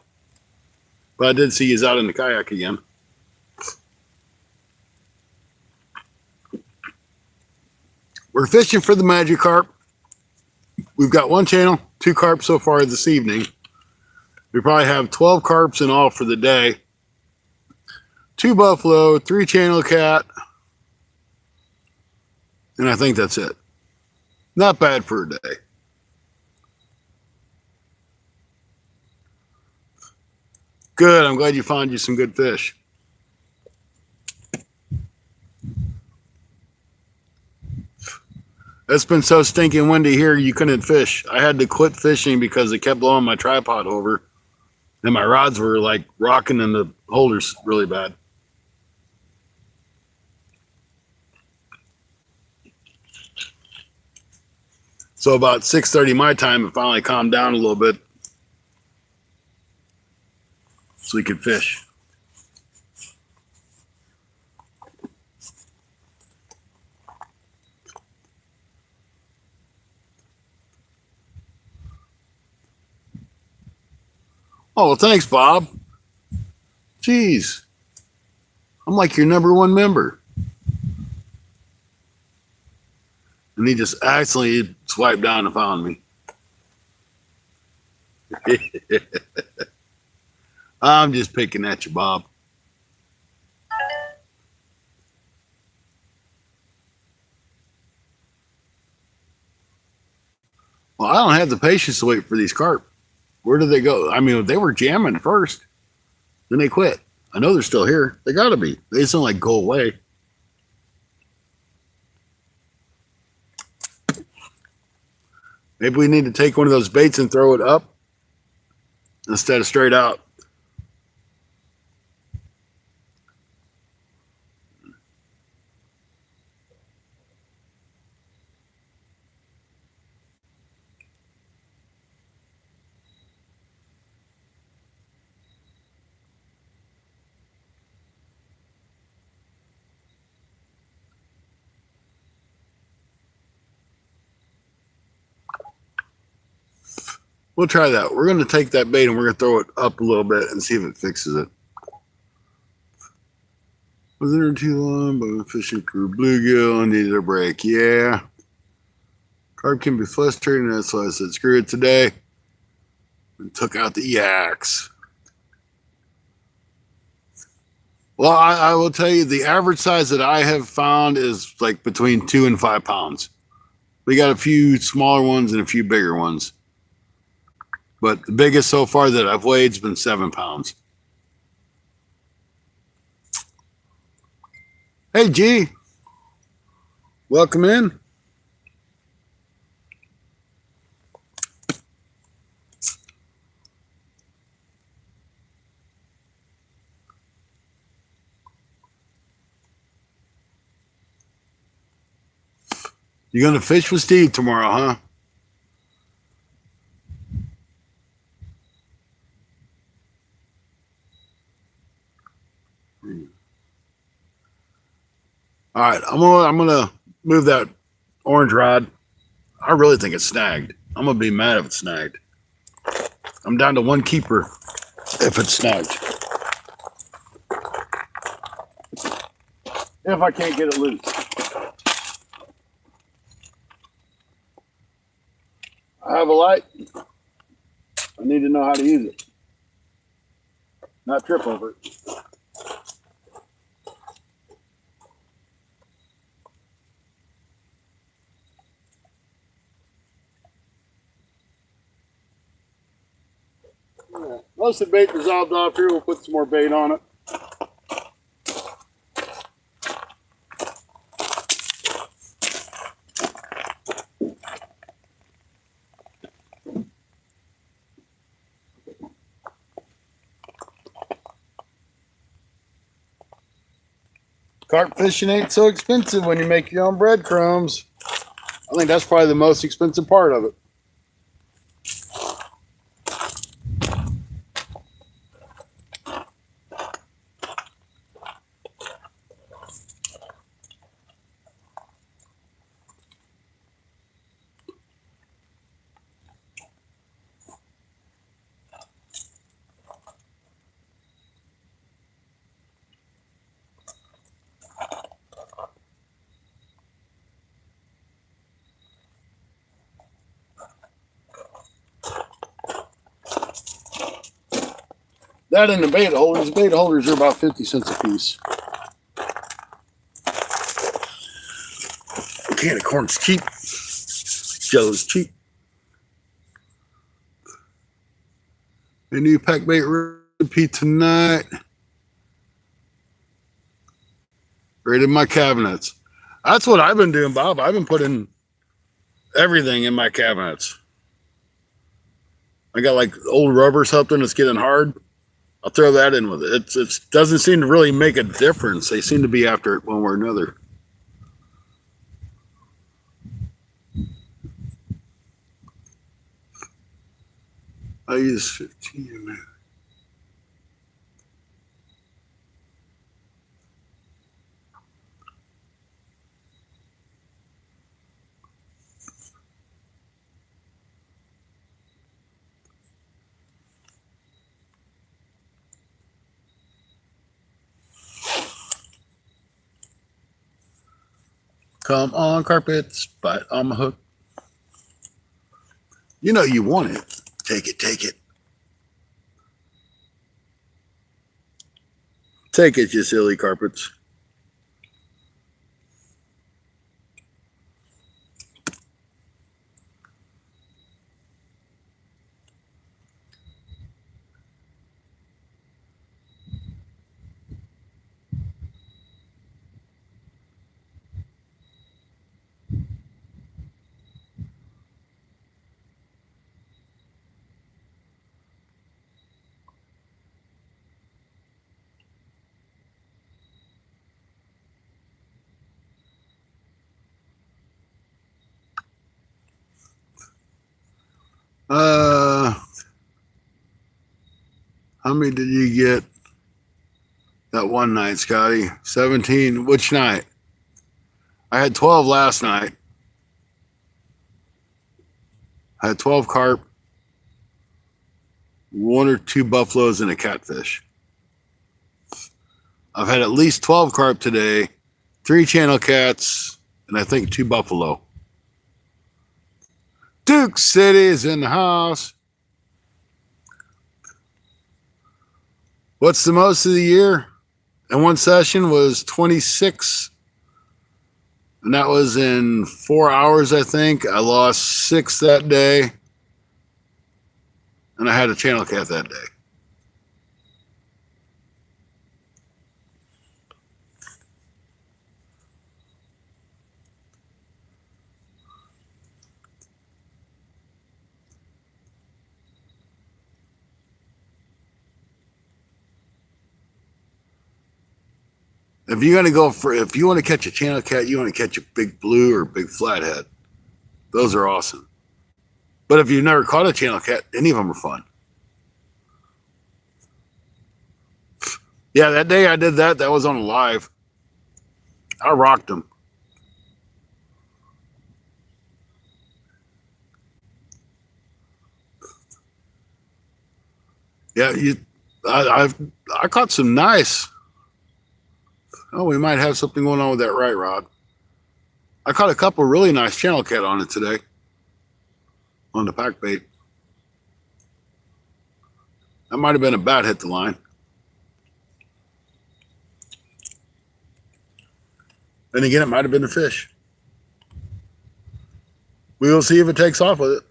but I did see you out in the kayak again. We're fishing for the magic carp. We've got 1 channel, 2 carp so far this evening. We probably have 12 carps in all for the day. 2 buffalo, 3 channel cat, and I think that's it. Not bad for a day. Good. I'm glad you found you some good fish. It's been so stinking windy here, you couldn't fish. I had to quit fishing because it kept blowing my tripod over, and my rods were like rocking in the holders really bad. So about 6:30 my time, it finally calmed down a little bit so we could fish. Oh, well, thanks, Bob. Jeez. I'm like your #1 member. And he just accidentally swiped down and found me. I'm just picking at you, Bob. Well, I don't have the patience to wait for these carp. Where did they go? I mean, they were jamming first. Then they quit. I know they're still here. They got to be. They just don't like go away. Maybe we need to take one of those baits and throw it up instead of straight out. We'll try that. We're going to take that bait and we're going to throw it up a little bit and see if it fixes it. Was there too long, but fishing for bluegill and needed a break. Yeah. Carp can be frustrating. That's why I said screw it today and took out the yaks. Well, I will tell you the average size that I have found is like between 2 and 5 pounds. We got a few smaller ones and a few bigger ones. But the biggest so far that I've weighed has been 7 pounds. Hey, G. Welcome in. You going to fish with Steve tomorrow, huh? All right, I'm gonna move that orange rod. I really think it's snagged. I'm gonna be mad if it's snagged. I'm down to 1 keeper if it's snagged. if I can't get it loose. I have a light. I need to know how to use it, not trip over it. Most of the bait dissolved off here. We'll put some more bait on it. Carp fishing ain't so expensive when you make your own breadcrumbs. I think that's probably the most expensive part of it. That and the bait holders. The bait holders are about 50 cents a piece. A can of corn's cheap. Jello's cheap. A new pack bait recipe tonight. Right in my cabinets. That's what I've been doing, Bob. I've been putting everything in my cabinets. I got like old rubber or something that's getting hard. I'll throw that in with it. It doesn't seem to really make a difference. They seem to be after it one way or another. I use 15 in there. Come on, carpets, bite on my hook. You know you want it. Take it, take it. Take it, you silly carpets. How many did you get that one night, Scotty? 17. Which night? I had 12 last night. I had 12 carp, 1 or 2 buffaloes, and a catfish. I've had at least 12 carp today, 3 channel cats, and I think 2 buffalo. Duke City is in the house. What's the most of the year? In one session was 26. And that was in 4 hours, I think. I lost 6 that day. And I had a channel cat that day. If you're gonna go for, if you want to catch a channel cat, you want to catch a big blue or big flathead. Those are awesome. But if you've never caught a channel cat, any of them are fun. Yeah, that day I did that. That was on live. I rocked them. Yeah, I caught some nice Oh, we might have something going on with that right rod. I caught a couple really nice channel cat on it today. On the pack bait. That might have been a bat hit the line. Then again, it might have been a fish. We will see if it takes off with it.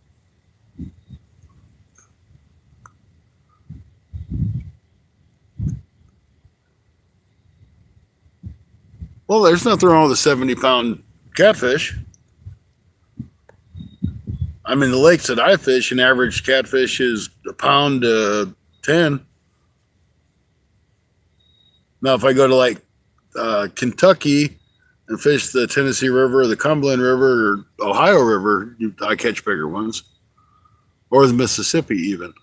Well, there's nothing wrong with a 70-pound catfish. I mean, the lakes that I fish, an average catfish is a pound to 10. Now, if I go to like Kentucky and fish the Tennessee River, or the Cumberland River, or Ohio River, I catch bigger ones. Or the Mississippi even.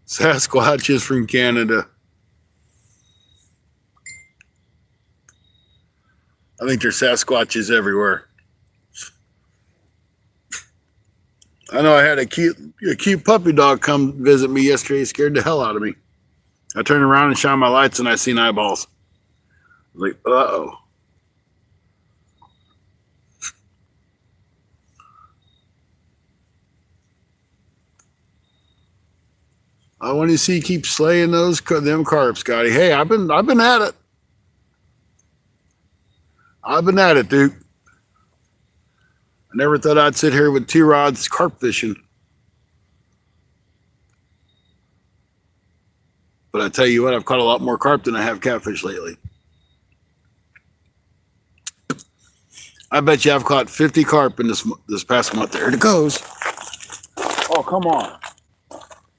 Sasquatches from Canada. I think there's Sasquatches everywhere. I know I had a cute puppy dog come visit me yesterday. It scared the hell out of me. I turned around and shined my lights and I seen eyeballs. I was like, uh-oh. I want to see you keep slaying them carp, Scotty. Hey, I've been at it. I've been at it, Duke. I never thought I'd sit here with 2 rods carp fishing. But I tell you what, I've caught a lot more carp than I have catfish lately. I bet you I've caught 50 carp in this past month. There it goes. Oh, come on.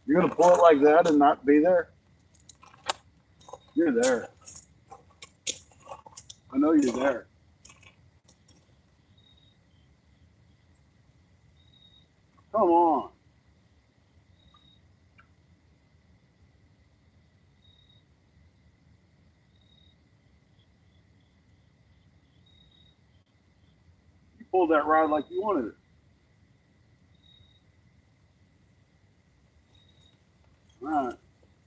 You're going to pull it like that and not be there? You're there. I know you're there. Come on. You pulled that rod like you wanted it. All right.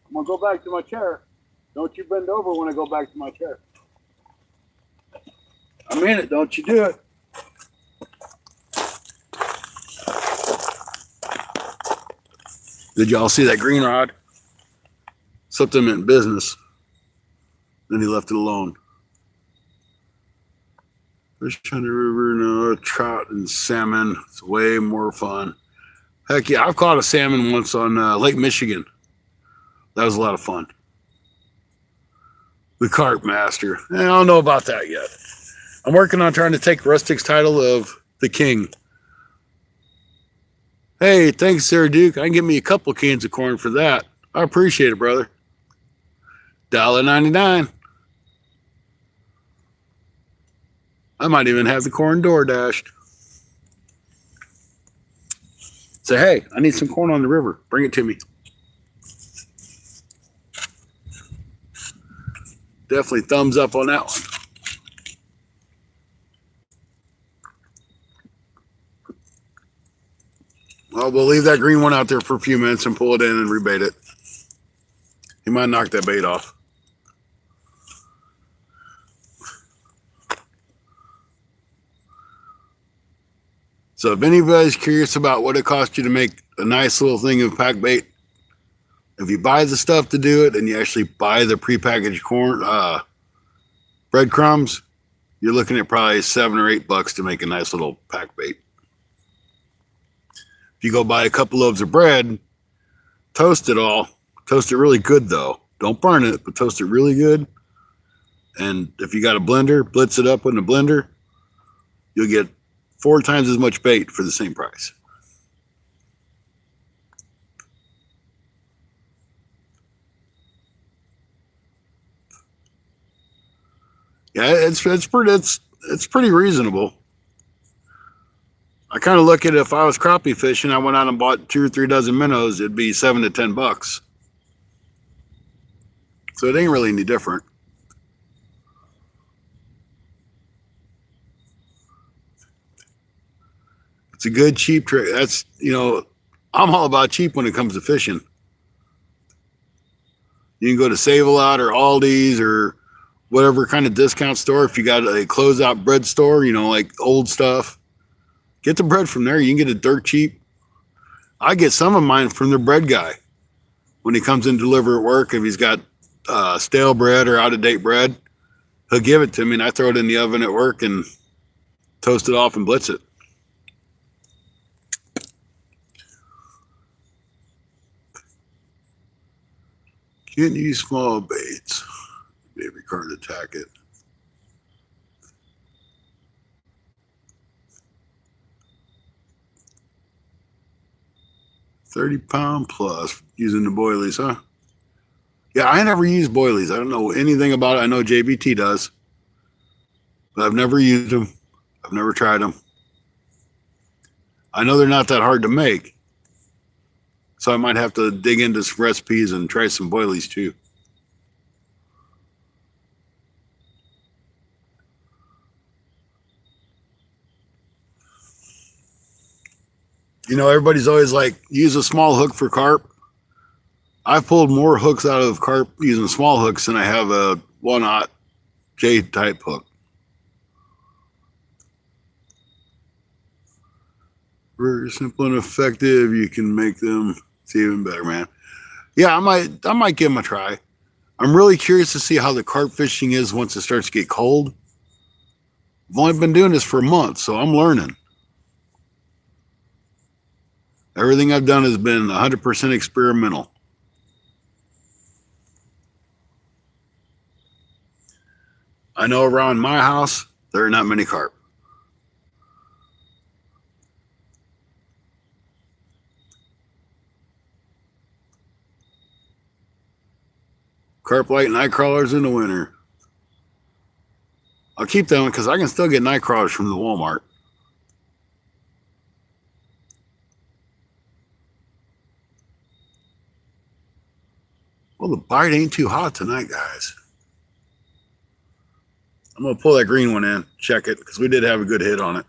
I'm going to go back to my chair. Don't you bend over when I go back to my chair. I mean it. Don't you do it. Did y'all see that green rod? Something meant business. Then he left it alone. Fish on the river, no, trout and salmon. It's way more fun. Heck yeah, I've caught a salmon once on Lake Michigan. That was a lot of fun. The Carp Master. I don't know about that yet. I'm working on trying to take Rustic's title of the King. Hey, thanks, Sarah Duke. I can get me a couple cans of corn for that. I appreciate it, brother. $1.99. I might even have the corn door dashed. Say, hey, I need some corn on the river. Bring it to me. Definitely thumbs up on that one. Well, we'll leave that green one out there for a few minutes and pull it in and rebait it. He might knock that bait off. So if anybody's curious about what it costs you to make a nice little thing of pack bait, if you buy the stuff to do it and you actually buy the prepackaged corn, breadcrumbs, you're looking at probably $7 or $8 to make a nice little pack bait. If you go buy a couple loaves of bread, toast it all. Toast it really good, though. Don't burn it, but toast it really good. And if you got a blender, blitz it up in a blender. You'll get 4 times as much bait for the same price. Yeah, it's pretty reasonable. I kind of look at it, if I was crappie fishing, I went out and bought 2 or 3 dozen minnows, it'd be $7 to $10. So it ain't really any different. It's a good cheap trick. That's, I'm all about cheap when it comes to fishing. You can go to Save-A-Lot or Aldi's or whatever kind of discount store. If you got a closeout bread store, you know, like old stuff, get the bread from there. You can get it dirt cheap. I get some of mine from the bread guy when he comes in to deliver at work. If he's got stale bread or out of date bread, he'll give it to me, and I throw it in the oven at work and toast it off and blitz it. Can't use small baits. Baby carp attack it. £30 plus using the boilies, huh? Yeah, I never used boilies. I don't know anything about it. I know JBT does, but I've never used them. I've never tried them. I know they're not that hard to make, so I might have to dig into some recipes and try some boilies too. You know, everybody's always like, use a small hook for carp. I've pulled more hooks out of carp using small hooks than I have a 1/0 J type hook. Very simple and effective. You can make them. It's even better, man. Yeah, I might give them a try. I'm really curious to see how the carp fishing is once it starts to get cold. I've only been doing this for a month, so I'm learning. Everything I've done has been 100% experimental. I know around my house, there are not many carp. Carp light night crawlers in the winter. I'll keep them because I can still get night crawlers from the Walmart. Well, the bite ain't too hot tonight, guys. I'm going to pull that green one in, check it, because we did have a good hit on it.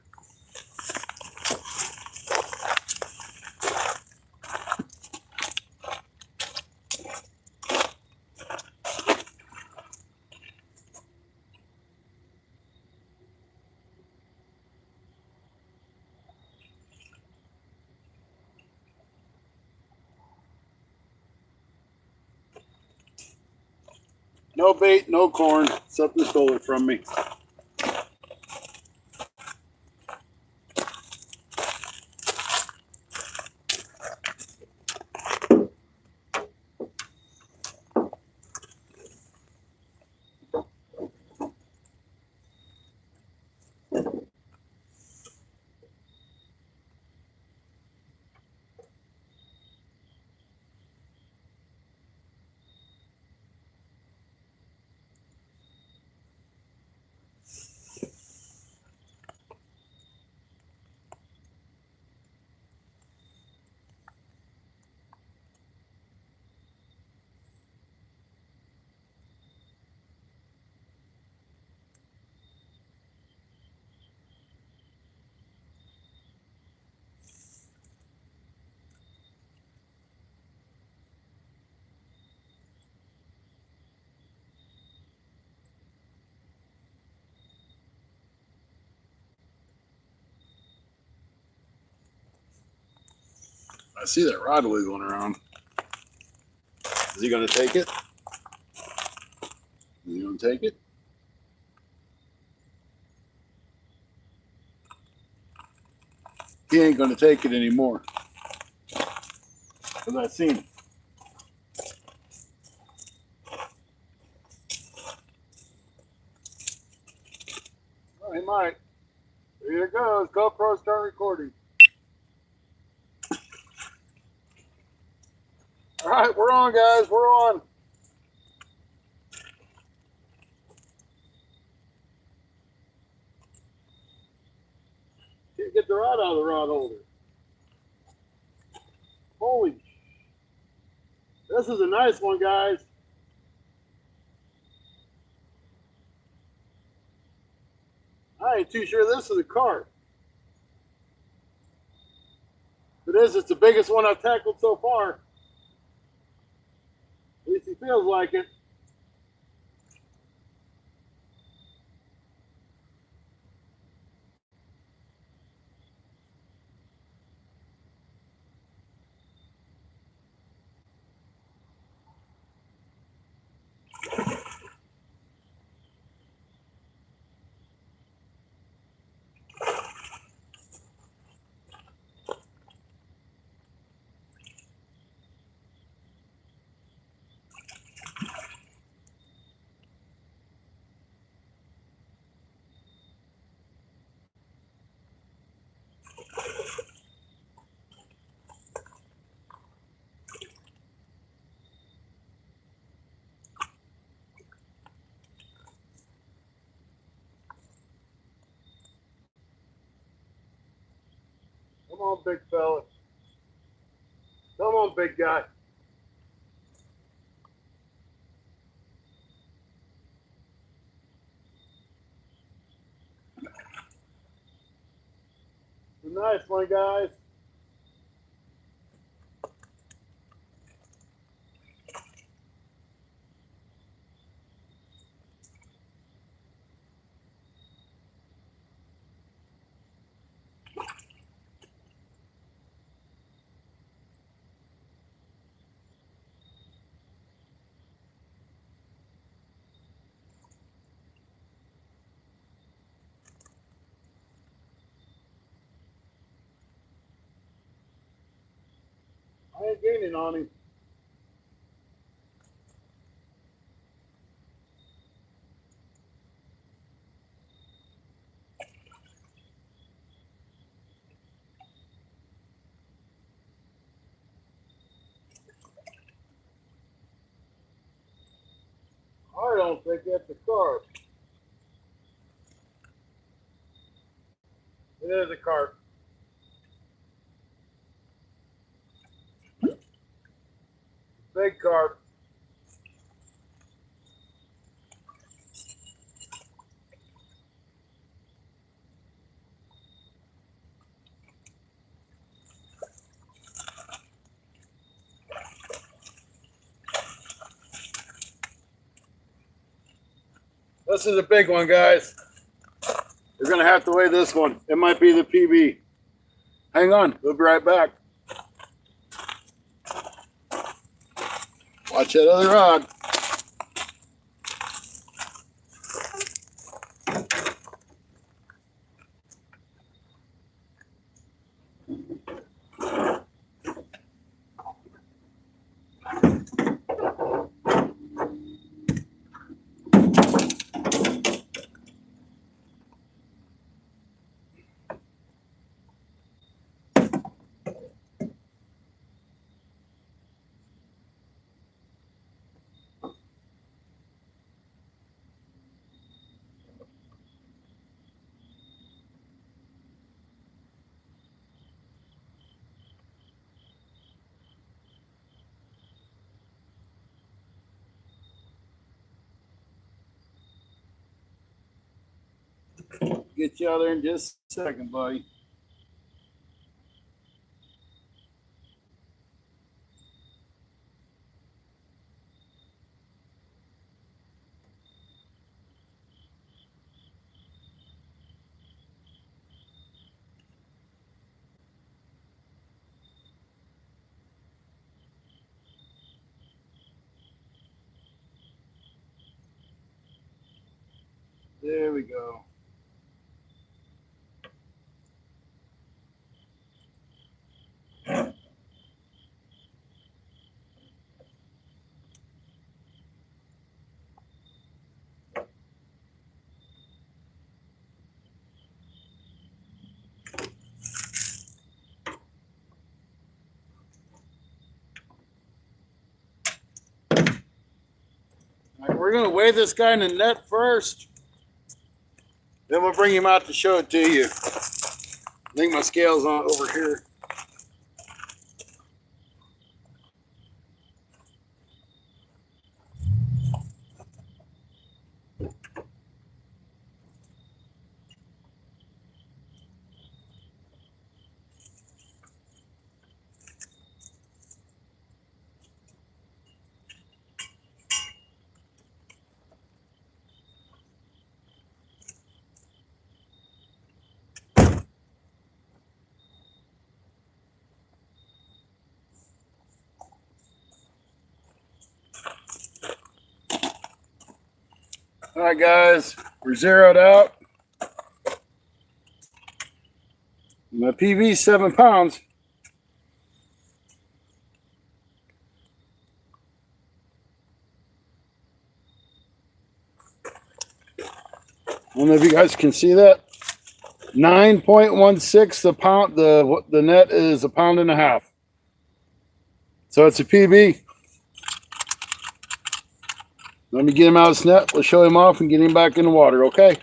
No bait, no corn. Something stole it from me. I see that rod wiggling around. Is he going to take it? Is he going to take it? He ain't going to take it anymore. Because I seen it. Oh, he might. Here it goes. GoPro, start recording. All right, we're on, guys. We're on. Can't get the rod out of the rod holder. Holy. This is a nice one, guys. I ain't too sure this is a carp. If it is, it's the biggest one I've tackled so far. At least he feels like it. Come on, big fella. Come on, big guy. It's a nice one, guys. I ain't gaining on him. I don't think that's a carp. It is a carp. Big carp. This is a big one, guys. You're going to have to weigh this one. It might be the PB. Hang on. We'll be right back. Watch that other rod. Get you out there in just a second, buddy. There we go. All right, we're going to weigh this guy in the net first. Then we'll bring him out to show it to you. I think my scale's on over here. All right, guys, we're zeroed out. My PV 7 pounds. I don't know if you guys can see that. 9.16 the pound. The net is 1.5 pounds. So it's a PB. Let me get him out of his net. We'll show him off and get him back in the water, okay?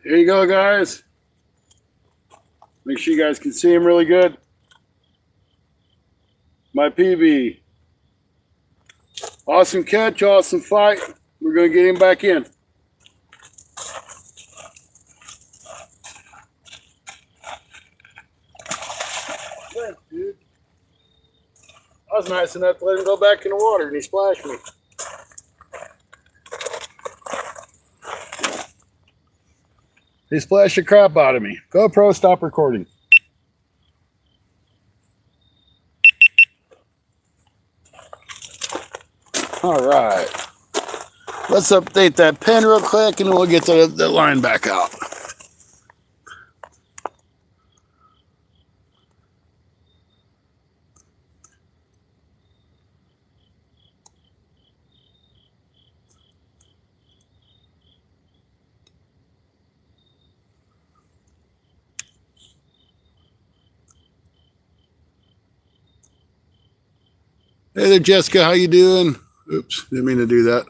Here you go, guys. Make sure you guys can see him really good. My PB. Awesome catch, awesome fight. We're going to get him back in. Thanks, dude. I was nice enough to let him go back in the water, and he splashed me. He splashed the crap out of me. GoPro, stop recording. All right. Let's update that pen real quick, and then we'll get the line back out. Hey there, Jessica. How you doing? Oops, didn't mean to do that.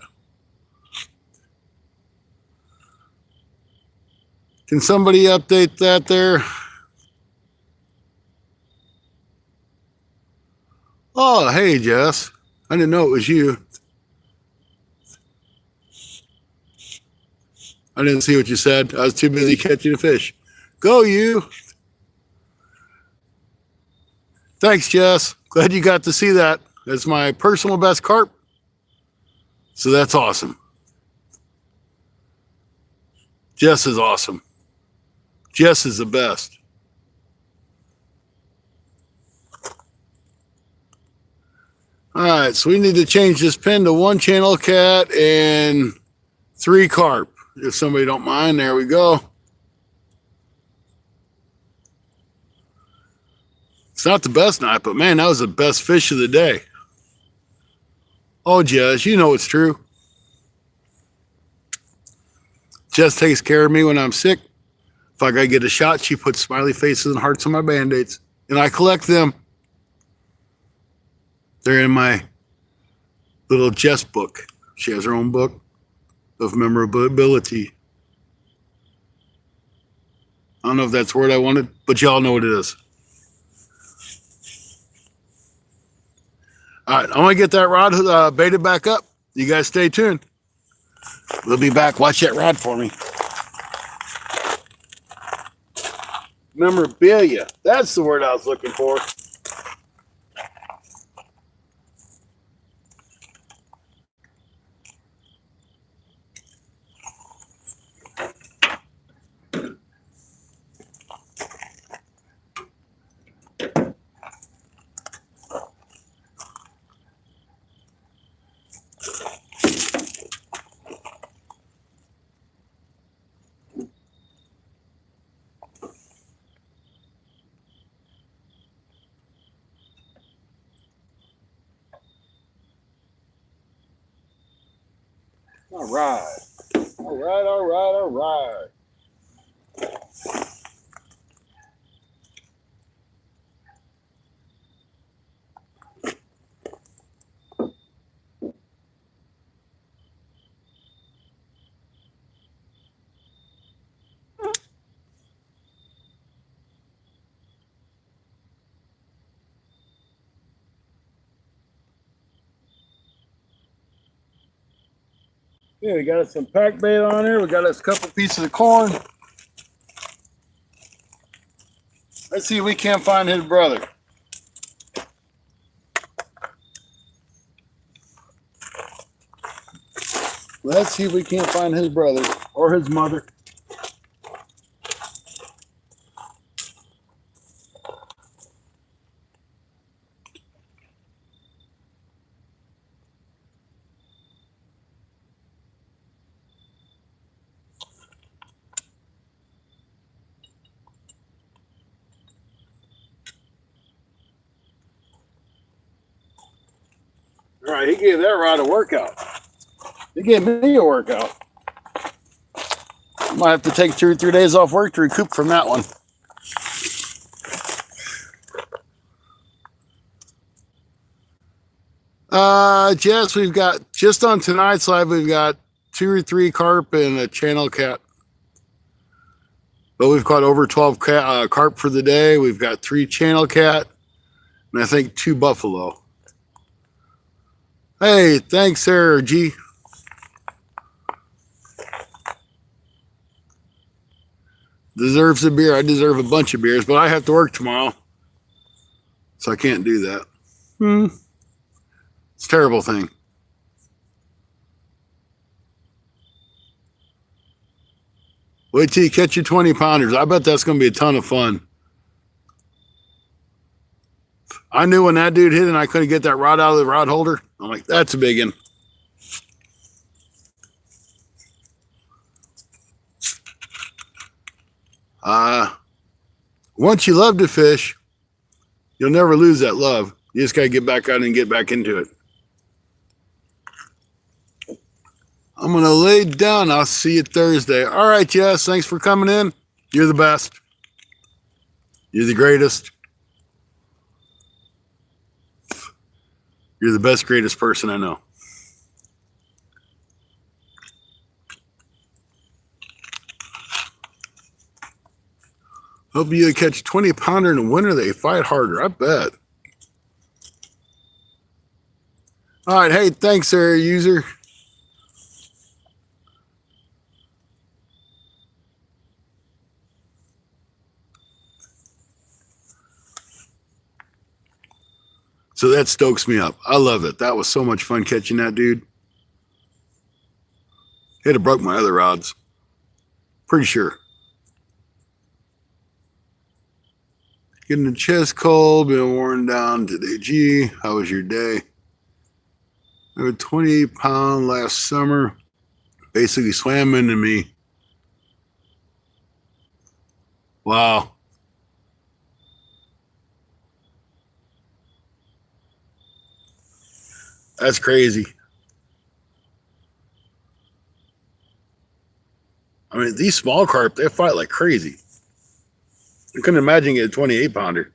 Can somebody update that there? Oh, hey, Jess. I didn't know it was you. I didn't see what you said. I was too busy catching a fish. Go, you. Thanks, Jess. Glad you got to see that. That's my personal best carp. So that's awesome. Jess is awesome. Jess is the best. All right, so we need to change this pin to 1 channel cat and 3 carp. If somebody don't mind, there we go. It's not the best night, but man, that was the best fish of the day. Oh, Jess, you know it's true. Jess takes care of me when I'm sick. If I gotta get a shot, she puts smiley faces and hearts on my Band-Aids. And I collect them. They're in my little Jess book. She has her own book of memorability. I don't know if that's the word I wanted, but y'all know what it is. All right, I'm going to get that rod baited back up. You guys stay tuned. We'll be back. Watch that rod for me. Memorabilia. That's the word I was looking for. All right. All right, all right, all right. Yeah, we got us some pack bait on here. We got us a couple pieces of corn. Let's see if we can't find his brother. Let's see if we can't find his brother or his mother. All right, he gave that rod a workout. He gave me a workout. I might have to take 2 or 3 days off work to recoup from that one. Jess, we've got, just on tonight's live, we've got 2 or 3 carp and a channel cat. But we've caught over 12 carp for the day. We've got 3 channel cat and I think 2 buffalo. Hey, thanks, Sarah G. Deserves a beer. I deserve a bunch of beers, but I have to work tomorrow, so I can't do that. It's a terrible thing. Wait till you catch your 20-pounders. I bet that's going to be a ton of fun. I knew when that dude hit and I couldn't get that rod out of the rod holder. I'm like, that's a big one. Once you love to fish, you'll never lose that love. You just got to get back out and get back into it. I'm going to lay down. I'll see you Thursday. All right, Jess. Thanks for coming in. You're the best. You're the greatest. You're the best, greatest person I know. Hope you catch 20-pounder in the winter. They fight harder. I bet. All right. Hey, thanks, Area User. So that stokes me up. I love it. That was so much fun catching that dude. It'd have broke my other rods. Pretty sure. Getting the chest cold, been worn down today. Gee, how was your day? I had a 28-pound last summer. Basically swam into me. Wow. That's crazy. I mean, these small carp, they fight like crazy. I couldn't imagine getting a 28-pounder.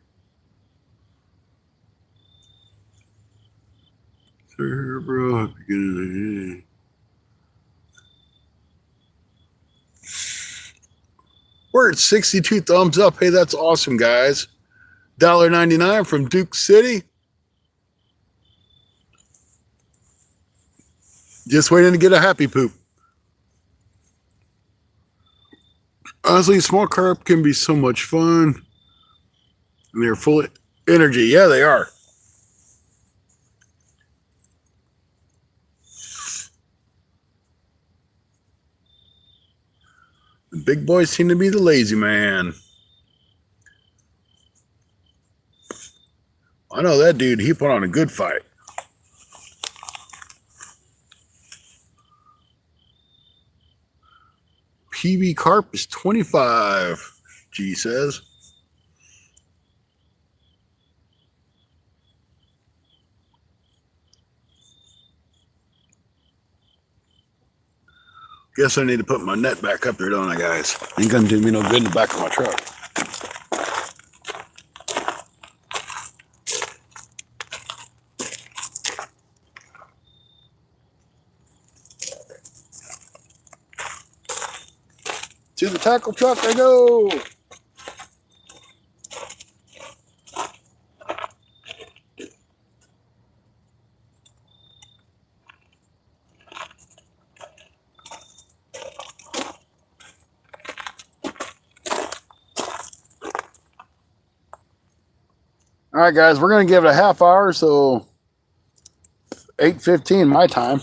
Sir, bro, we're at 62 thumbs up. Hey, that's awesome, guys. $1.99 from Duke City. Just waiting to get a happy poop. Honestly, small carp can be so much fun. And they're full of energy. Yeah, they are. The big boys seem to be the lazy man. I know that dude, he put on a good fight. PB carp is 25, G says. Guess I need to put my net back up there, don't I, guys? Ain't gonna do me no good in the back of my truck. To the tackle truck I go. All right, guys, we're going to give it a half hour, so 8:15 my time.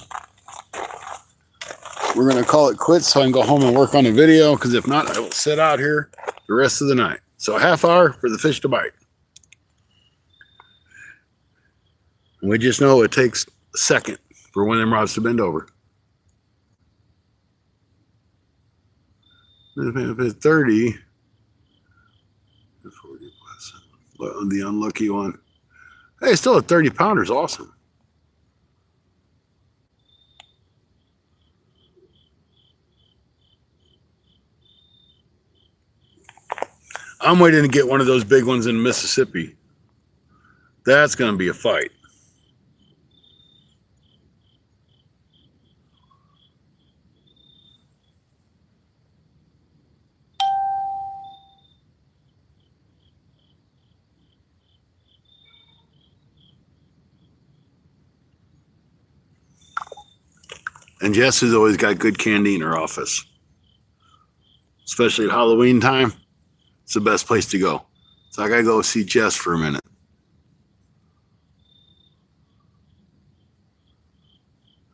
We're going to call it quits so I can go home and work on the video, because if not, I will sit out here the rest of the night. So a half hour for the fish to bite. And we just know it takes a second for one of them rods to bend over. 30. 40 plus the unlucky one. Hey, still a 30 pounder is awesome. I'm waiting to get one of those big ones in Mississippi. That's going to be a fight. And Jess has always got good candy in her office. Especially at Halloween time. It's the best place to go. So I got to go see Jess for a minute.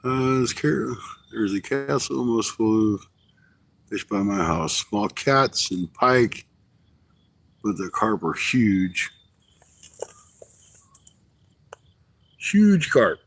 There's a castle almost full of fish by my house. Small cats and pike. But the carp are huge. Huge carp.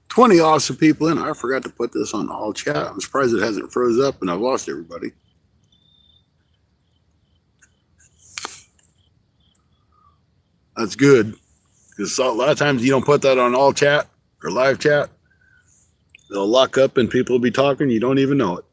Twenty awesome people in. I forgot to put this on all chat. I'm surprised it hasn't froze up and I've lost everybody. That's good. Because a lot of times you don't put that on all chat or live chat. They'll lock up and people will be talking. You don't even know it.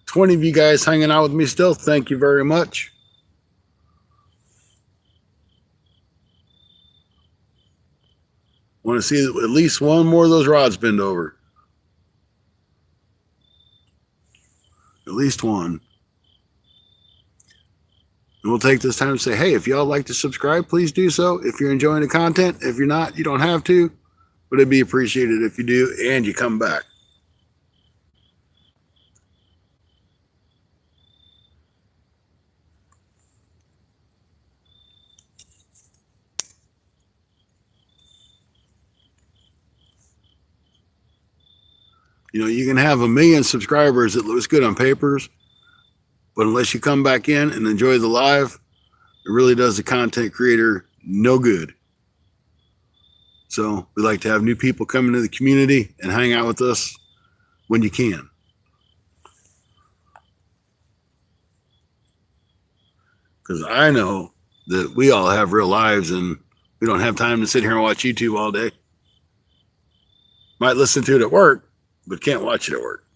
$20 of you guys hanging out with me still. Thank you very much. Want to see at least one more of those rods bend over. At least one. And we'll take this time to say, hey, if y'all like to subscribe, please do so. If you're enjoying the content, if you're not, you don't have to. But it'd be appreciated if you do and you come back. You know, you can have 1 million subscribers that looks good on papers, but unless you come back in and enjoy the live, it really does the content creator no good. So we like to have new people come into the community and hang out with us when you can. Because I know that we all have real lives and we don't have time to sit here and watch YouTube all day. Might listen to it at work, but can't watch it at work.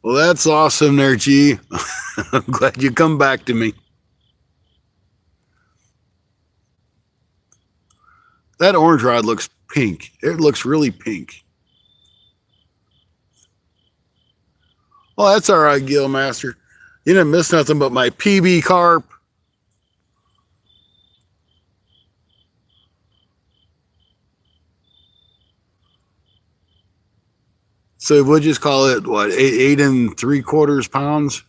Well, that's awesome there, G. I'm glad you come back to me. That orange rod looks pink. It looks really pink. Oh, that's all right, Gil Master. You didn't miss nothing but my PB carp. So we'll just call it, what, 8 3/4 pounds?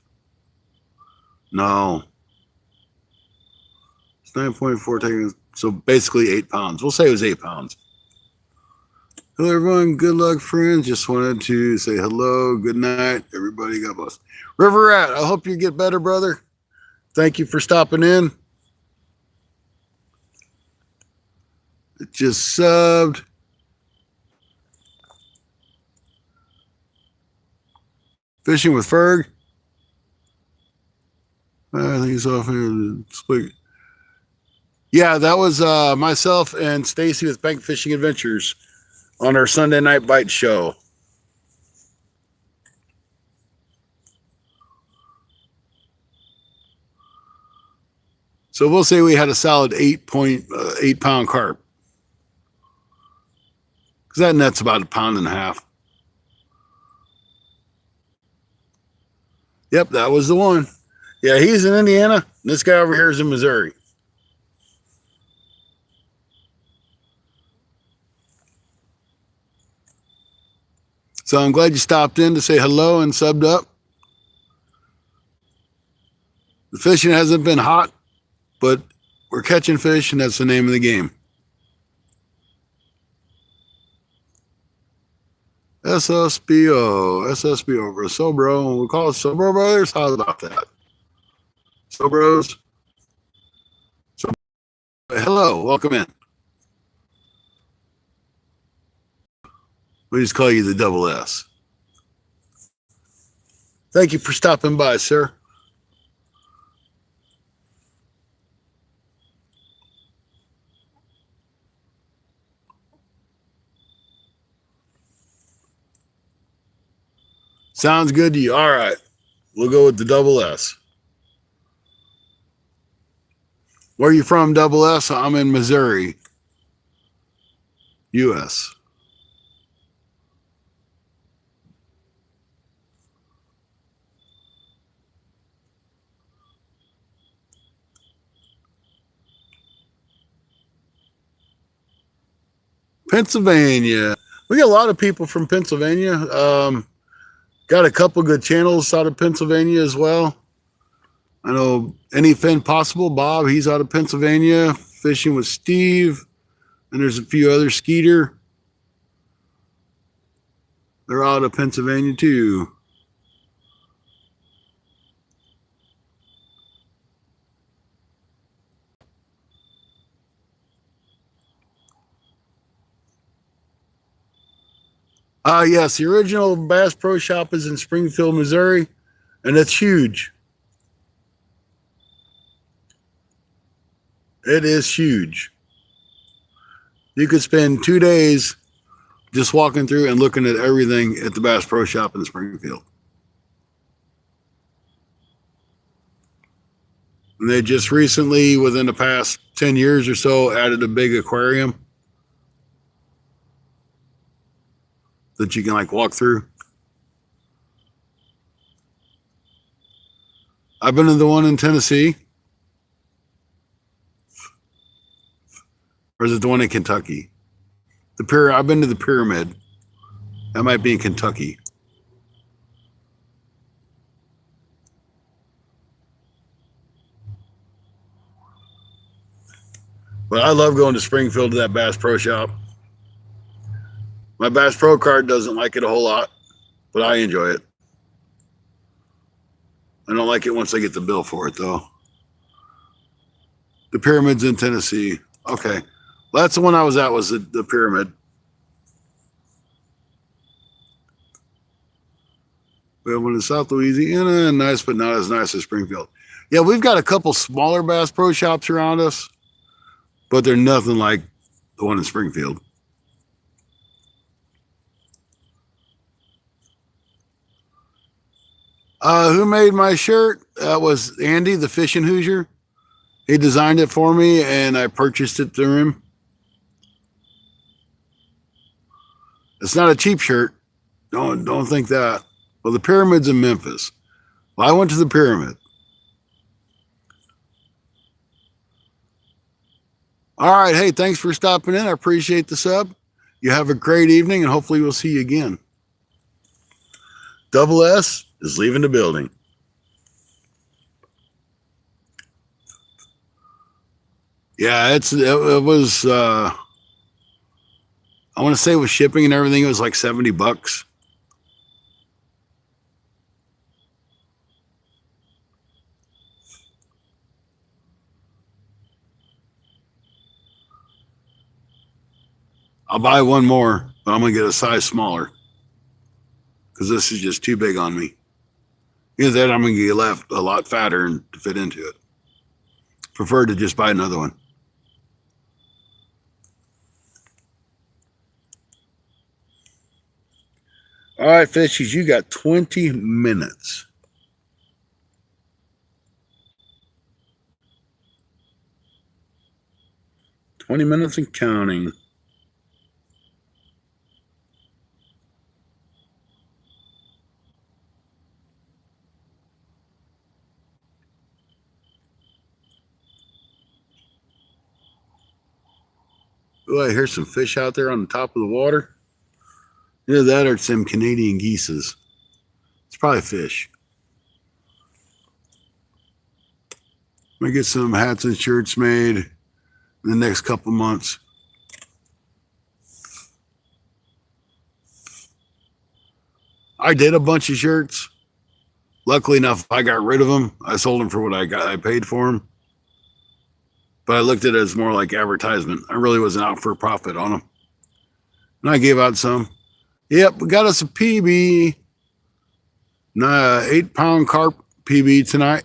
No. It's 9.4 taking, so basically 8 pounds. We'll say it was 8 pounds. Hello, everyone. Good luck, friends. Just wanted to say hello. Good night, everybody. God bless. River Rat, I hope you get better, brother. Thank you for stopping in. just subbed. Fishing with Ferg. I think he's off here. Yeah, that was myself and Stacy with Bank Fishing Adventures on our Sunday Night Bite show. So we'll say we had a solid 8.8 pound carp. Because that net's about 1.5 pounds. Yep, that was the one. Yeah, he's in Indiana. This guy over here is in Missouri. So I'm glad you stopped in to say hello and subbed up. The fishing hasn't been hot, but we're catching fish, and that's the name of the game. SSBO, Sobro. We'll call it Sobro Brothers. How about that? Sobros. So, hello, welcome in. We just call you the double S. Thank you for stopping by, sir. Sounds good to you. All right. We'll go with the double S. Where are you from, double S? I'm in Missouri, U.S. Pennsylvania. We got a lot of people from Pennsylvania. Got a couple good channels out of Pennsylvania as well. I know Anything Possible, Bob, he's out of Pennsylvania. Fishing with Steve. And there's a few other Skeeter. They're out of Pennsylvania too. Yes, the original Bass Pro Shop is in Springfield, Missouri, and it's huge. It is huge. You could spend 2 days just walking through and looking at everything at the Bass Pro Shop in Springfield. And they just recently, within the past 10 years or so, added a big aquarium that you can like walk through. I've been to the one in Tennessee. Or is it the one in Kentucky? I've been to the Pyramid. That might be in Kentucky. But I love going to Springfield to that Bass Pro Shop. My Bass Pro card doesn't like it a whole lot, but I enjoy it. I don't like it once I get the bill for it, though. The Pyramid's in Tennessee. Okay. Well, that's the one I was at, was the Pyramid. We have one in South Louisiana, nice, but not as nice as Springfield. Yeah, we've got a couple smaller Bass Pro Shops around us, but they're nothing like the one in Springfield. Who made my shirt? That was Andy, the Fishing Hoosier. He designed it for me, and I purchased it through him. It's not a cheap shirt. Don't think that. Well, the Pyramid's in Memphis. Well, I went to the Pyramid. All right. Hey, thanks for stopping in. I appreciate the sub. You have a great evening, and hopefully we'll see you again. Double S is leaving the building. Yeah, it was, I want to say with shipping and everything, it was like $70. I'll buy one more, but I'm going to get a size smaller because this is just too big on me. Either that, I'm going to get left a lot fatter and to fit into it. Prefer to just buy another one. All right, fishies, you got 20 minutes. $20 minutes and counting. Oh, I hear some fish out there on the top of the water. Either that or some Canadian geeses. It's probably fish. I'm going to get some hats and shirts made in the next couple months. I did a bunch of shirts. Luckily enough, I got rid of them. I sold them for what I paid for them. But I looked at it as more like advertisement. I really wasn't out for a profit on them. And I gave out some. Yep, we got us a PB. 8-pound carp PB tonight.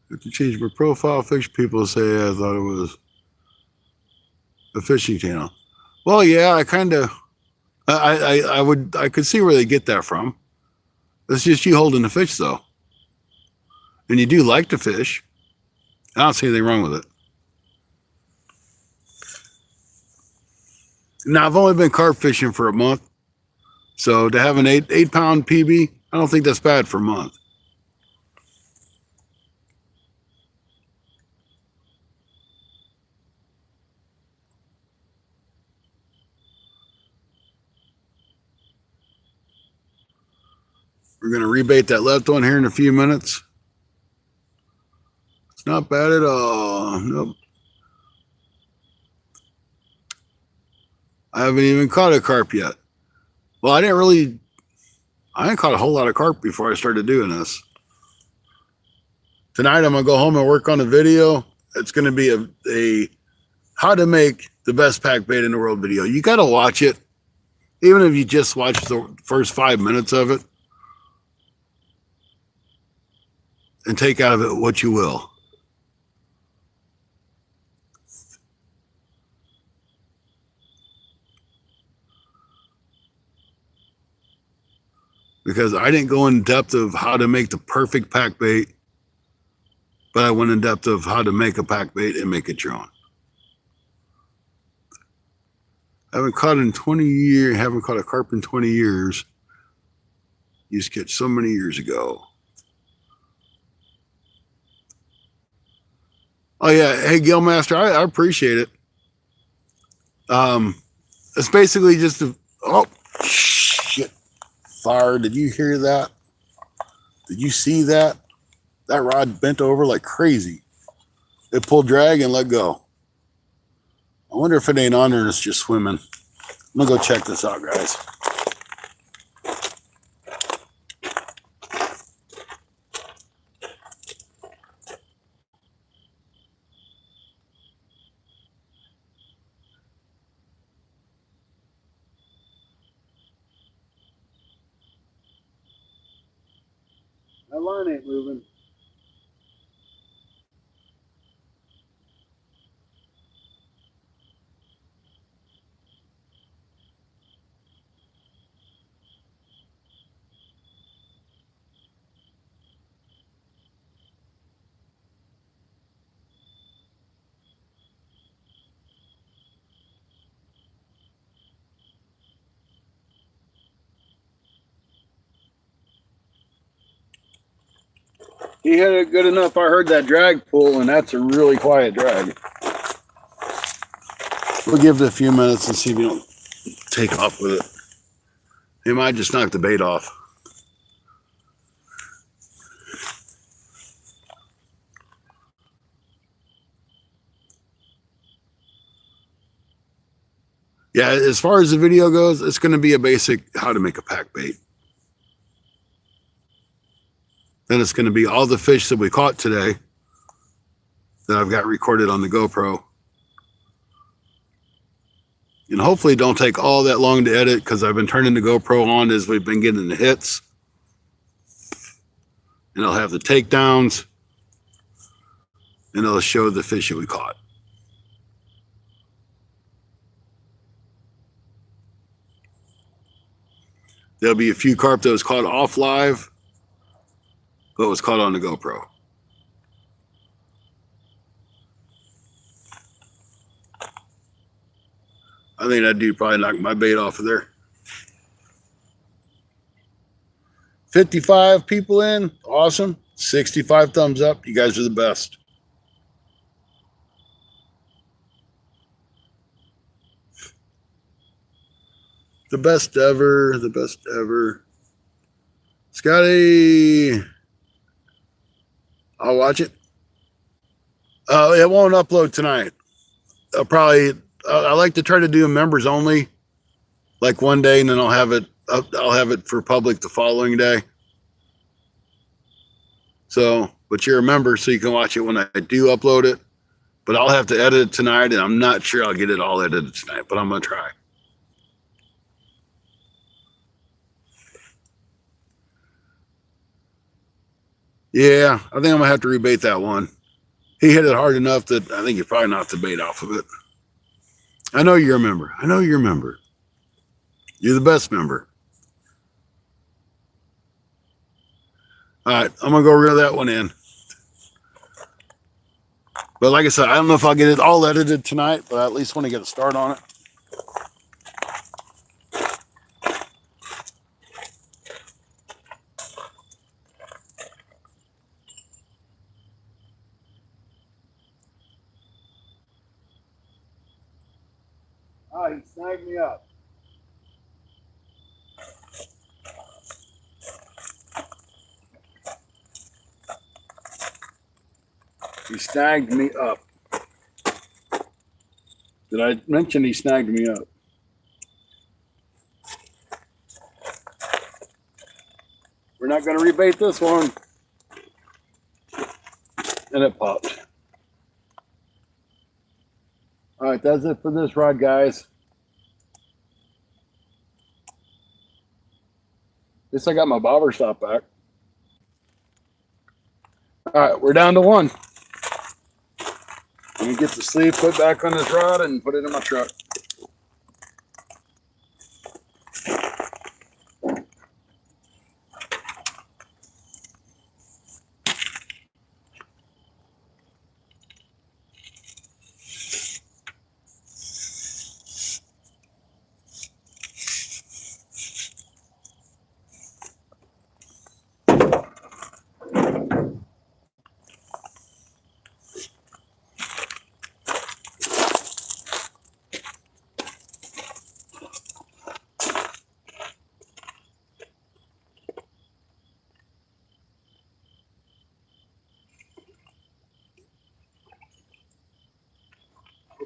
I have to change my profile. Fish people say I thought it was a fishing channel. Well, yeah, I kind of, I could see where they get that from. It's just you holding the fish, though. And you do like to fish. I don't see anything wrong with it. Now, I've only been carp fishing for a month. So to have an 8-pound PB, I don't think that's bad for a month. We're going to rebait that left one here in a few minutes. It's not bad at all. Nope. I haven't even caught a carp yet. Well, I didn't caught a whole lot of carp before I started doing this. Tonight, I'm going to go home and work on a video. It's going to be a how to make the best pack bait in the world video. You got to watch it. Even if you just watch the first 5 minutes of it. And take out of it what you will. Because I didn't go in depth of how to make the perfect pack bait, but I went in depth of how to make a pack bait and make it your own. I haven't caught a carp in 20 years. Used to catch so many years ago. Oh yeah, hey Gilmaster, I appreciate it. It's basically just oh shit, fire! Did you hear that? Did you see that? That rod bent over like crazy. It pulled drag and let go. I wonder if it ain't on there and it's just swimming. I'm gonna go check this out, guys. That line ain't moving. He had it good enough. I heard that drag pull, and that's a really quiet drag. We'll give it a few minutes and see if we don't take off with it. He might just knock the bait off. Yeah, as far as the video goes, it's going to be a basic how to make a pack bait. Then it's going to be all the fish that we caught today that I've got recorded on the GoPro. And hopefully it don't take all that long to edit because I've been turning the GoPro on as we've been getting the hits. And I'll have the takedowns. And it'll show the fish that we caught. There'll be a few carp that was caught off live, but was caught on the GoPro. I think that dude probably knocked my bait off of there. 55 people in. Awesome. 65 thumbs up. You guys are the best. The best ever. The best ever. Scotty. I'll watch it. It won't upload tonight. I'll probably... I like to try to do members only, like one day, and then I'll have it for public the following day. So, but you're a member, so you can watch it when I do upload it. But I'll have to edit it tonight, and I'm not sure I'll get it all edited tonight, but I'm gonna try. Yeah, I think I'm gonna have to rebait that one. He hit it hard enough that I think you probably knocked the bait off of it. I know you're a member. I know you're a member. You're the best member. All right, I'm going to go reel that one in. But like I said, I don't know if I'll get it all edited tonight, but I at least want to get a start on it. Oh, he snagged me up. He snagged me up. Did I mention he snagged me up? We're not going to rebait this one. And it popped. All right, that's it for this rod, guys. At least I got my bobber stop back. All right, we're down to one. I'm going to get the sleeve put back on this rod and put it in my truck.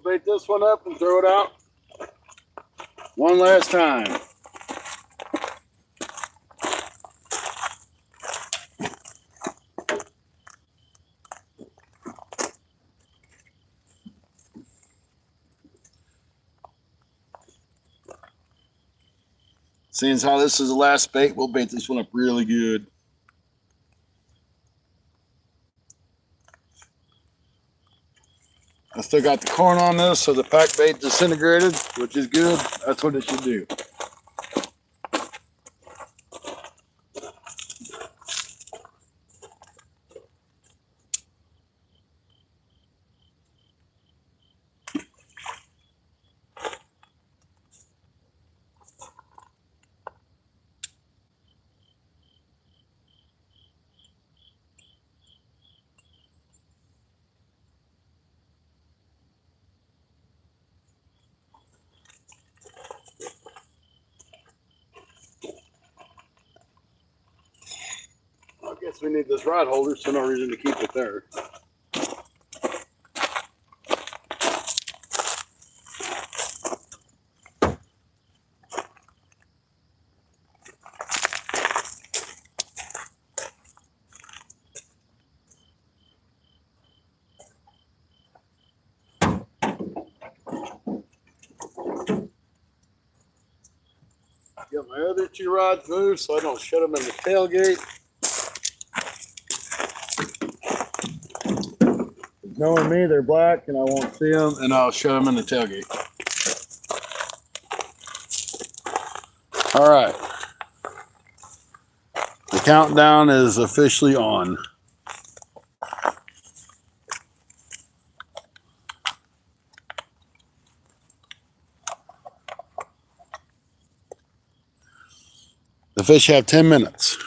We'll bait this one up and throw it out one last time. Seeing as how this is the last bait, we'll bait this one up really good. I still got the corn on this, so the pack bait disintegrated, which is good. That's what it should do. I guess we need this rod holder, so no reason to keep it there. Got my other two rods moved so I don't shut them in the tailgate. Knowing me, they're black and I won't see them, and I'll shut them in the tailgate. All right. The countdown is officially on. The fish have 10 minutes.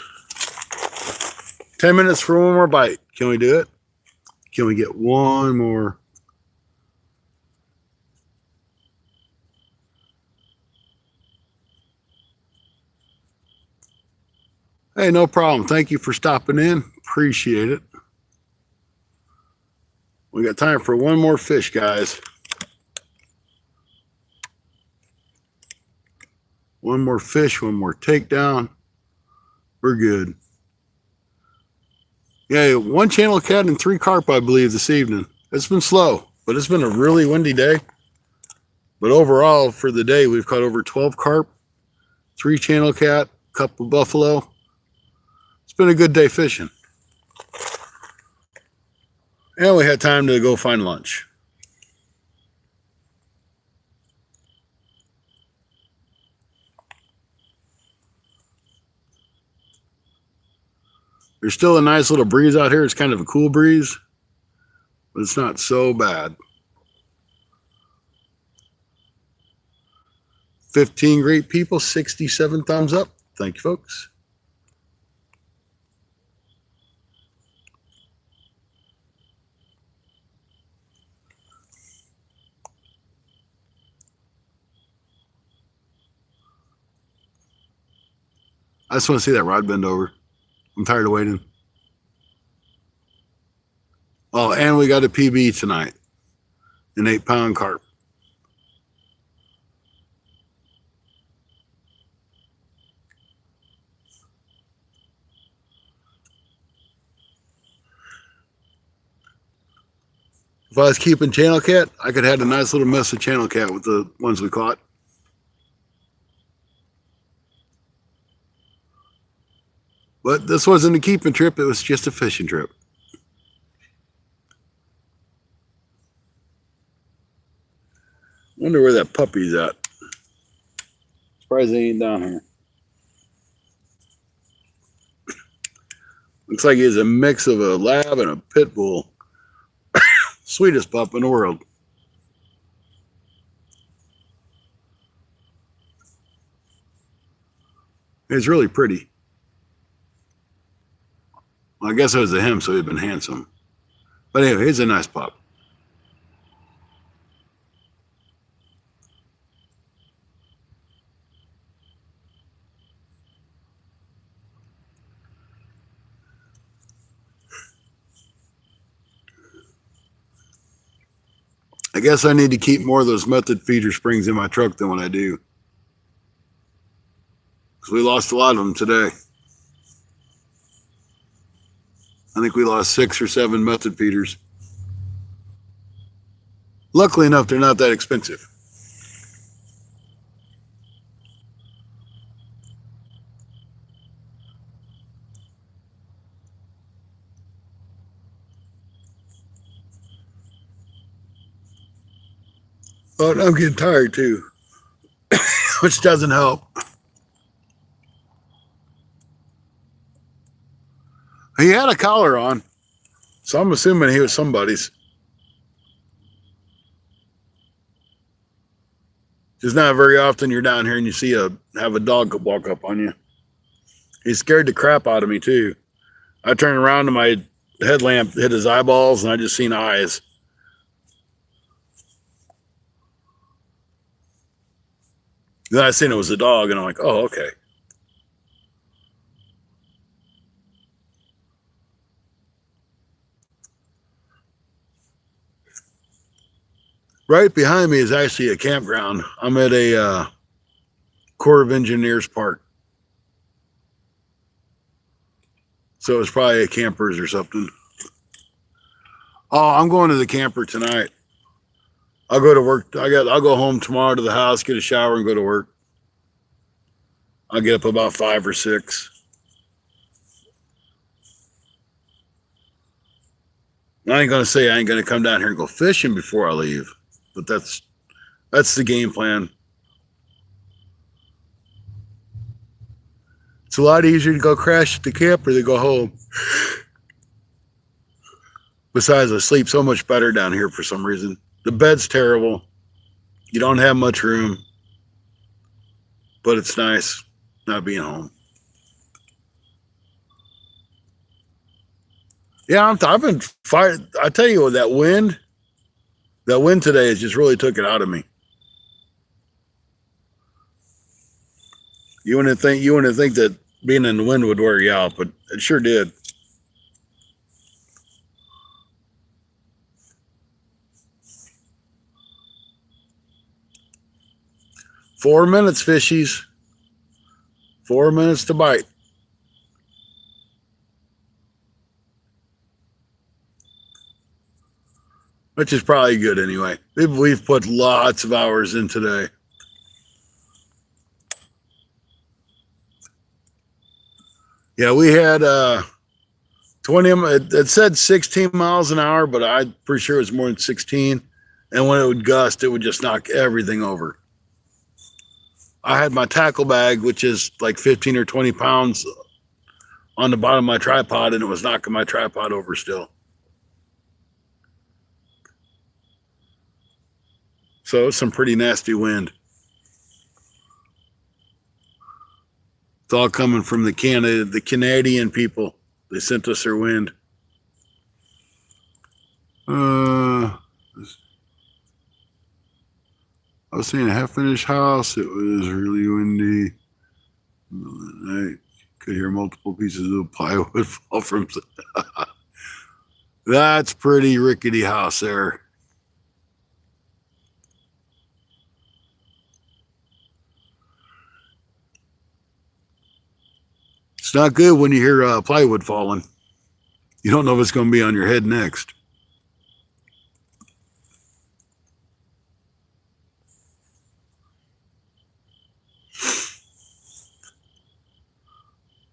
10 minutes for one more bite. Can we do it? Can we get one more? Hey, no problem. Thank you for stopping in. Appreciate it. We got time for one more fish, guys. One more fish, one more takedown. We're good. Yeah, one channel cat and 3 carp, I believe, this evening. It's been slow, but it's been a really windy day. But overall, for the day, we've caught over 12 carp, 3 channel cat, a couple buffalo. It's been a good day fishing. And we had time to go find lunch. There's still a nice little breeze out here. It's kind of a cool breeze, but it's not so bad. 15 great people, 67 thumbs up. Thank you, folks. I just want to see that rod bend over. I'm tired of waiting. Oh, and we got a PB tonight. An 8-pound carp. If I was keeping channel cat, I could have had a nice little mess of channel cat with the ones we caught. But this wasn't a keeping trip, it was just a fishing trip. Wonder where that puppy's at. Surprised he ain't down here. Looks like he's a mix of a lab and a pit bull. Sweetest pup in the world. He's really pretty. Well, I guess it was a him, so he'd been handsome. But anyway, he's a nice pup. I guess I need to keep more of those method feeder springs in my truck than what I do. Because we lost a lot of them today. I think we lost 6 or 7 method feeders. Luckily enough, they're not that expensive. But I'm getting tired too, which doesn't help. He had a collar on, so I'm assuming he was somebody's. It's not very often you're down here and you see have a dog walk up on you. He scared the crap out of me too. I turned around and my headlamp hit his eyeballs and I just seen eyes. Then I seen it was a dog and I'm like, oh, okay. Right behind me is actually a campground. I'm at a Corps of Engineers park. So it's probably a campers or something. Oh, I'm going to the camper tonight. I'll go to work. I'll go home tomorrow to the house, get a shower, and go to work. I'll get up about 5 or 6. I ain't gonna say I ain't gonna come down here and go fishing before I leave, but that's the game plan. It's a lot easier to go crash at the camper than go home. Besides, I sleep so much better down here for some reason. The bed's terrible. You don't have much room, but it's nice not being home. Yeah, I've been fired. I tell you what, that wind today has just really took it out of me. You wouldn't think that being in the wind would wear you out, but it sure did. Four minutes, fishies. 4 minutes to bite. Which is probably good anyway. We've put lots of hours in today. Yeah, we had 20. It said 16 miles an hour, but I'm pretty sure it was more than 16. And when it would gust, it would just knock everything over. I had my tackle bag, which is like 15 or 20 pounds, on the bottom of my tripod, and it was knocking my tripod over still. So it's some pretty nasty wind. It's all coming from the Canadian people. They sent us their wind. I was seeing a half-finished house. It was really windy. I could hear multiple pieces of plywood fall from. That's pretty rickety house there. It's not good when you hear plywood falling. You don't know if it's going to be on your head next.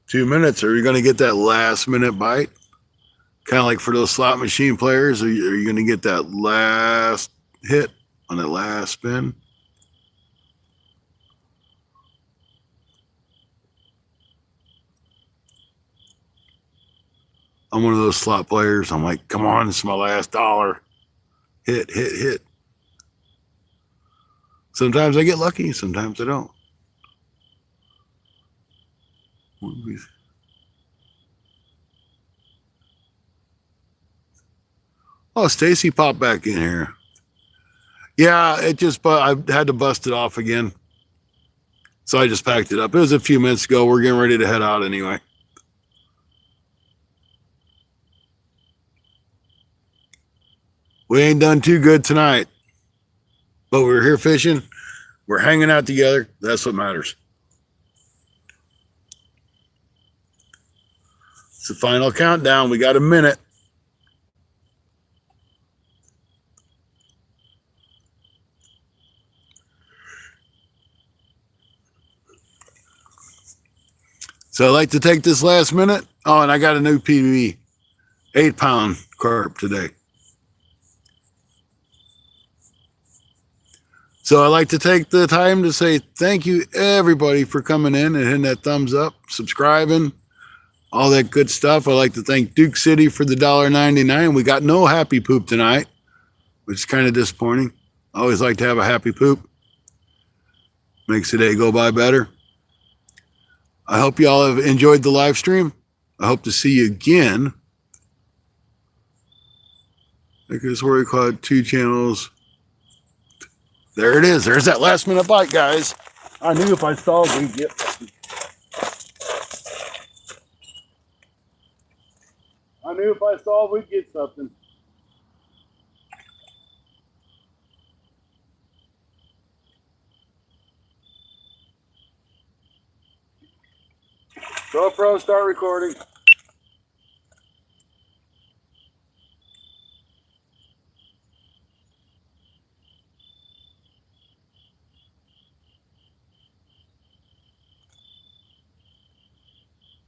Two minutes. Are you going to get that last minute bite? Kind of like for those slot machine players. Are you going to get that last hit on that last spin? I'm one of those slot players. I'm like, come on, it's my last dollar. Hit, hit, hit. Sometimes I get lucky. Sometimes I don't. Oh, Stacy popped back in here. Yeah, I had to bust it off again. So I just packed it up. It was a few minutes ago. We're getting ready to head out anyway. We ain't done too good tonight, but we're here fishing. We're hanging out together. That's what matters. It's the final countdown. We got a minute. So I'd like to take this last minute. Oh, and I got a new PB, 8-pound carp today. So I'd like to take the time to say thank you, everybody, for coming in and hitting that thumbs up, subscribing, all that good stuff. I'd like to thank Duke City for the $1.99. We got no happy poop tonight, which is kind of disappointing. I always like to have a happy poop. Makes the day go by better. I hope you all have enjoyed the live stream. I hope to see you again. I guess where we call it 2 channels. There it is. There's that last minute bite, guys. I knew if I stalled, we'd get something. I knew if I stalled, we'd get something. GoPro, start recording.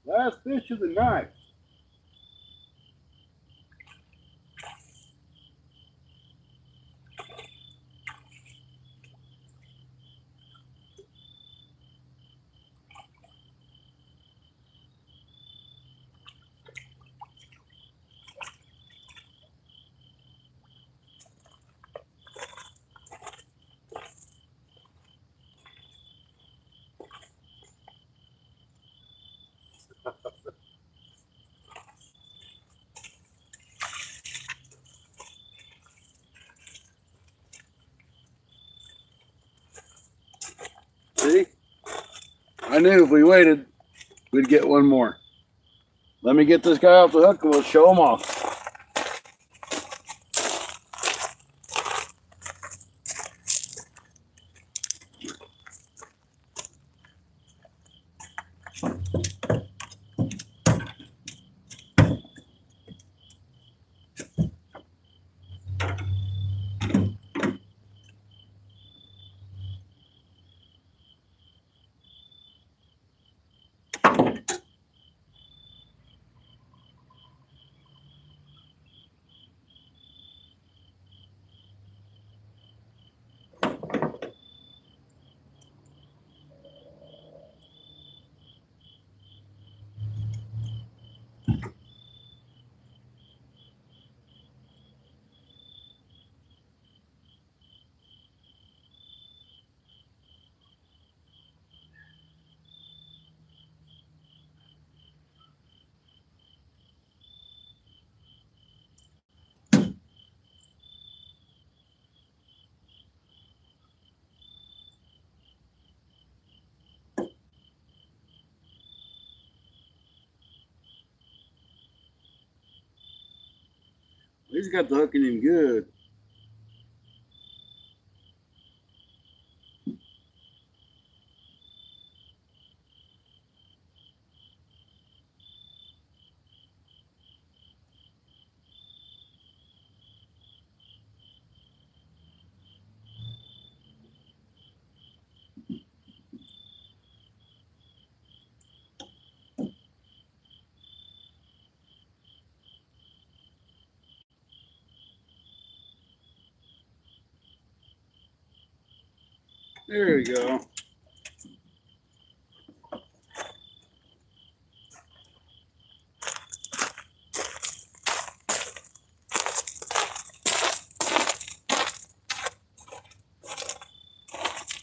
Last fish of the night. See? I knew if we waited, we'd get one more. Let me get this guy off the hook and we'll show him off. He's got the hook in him good. There we go.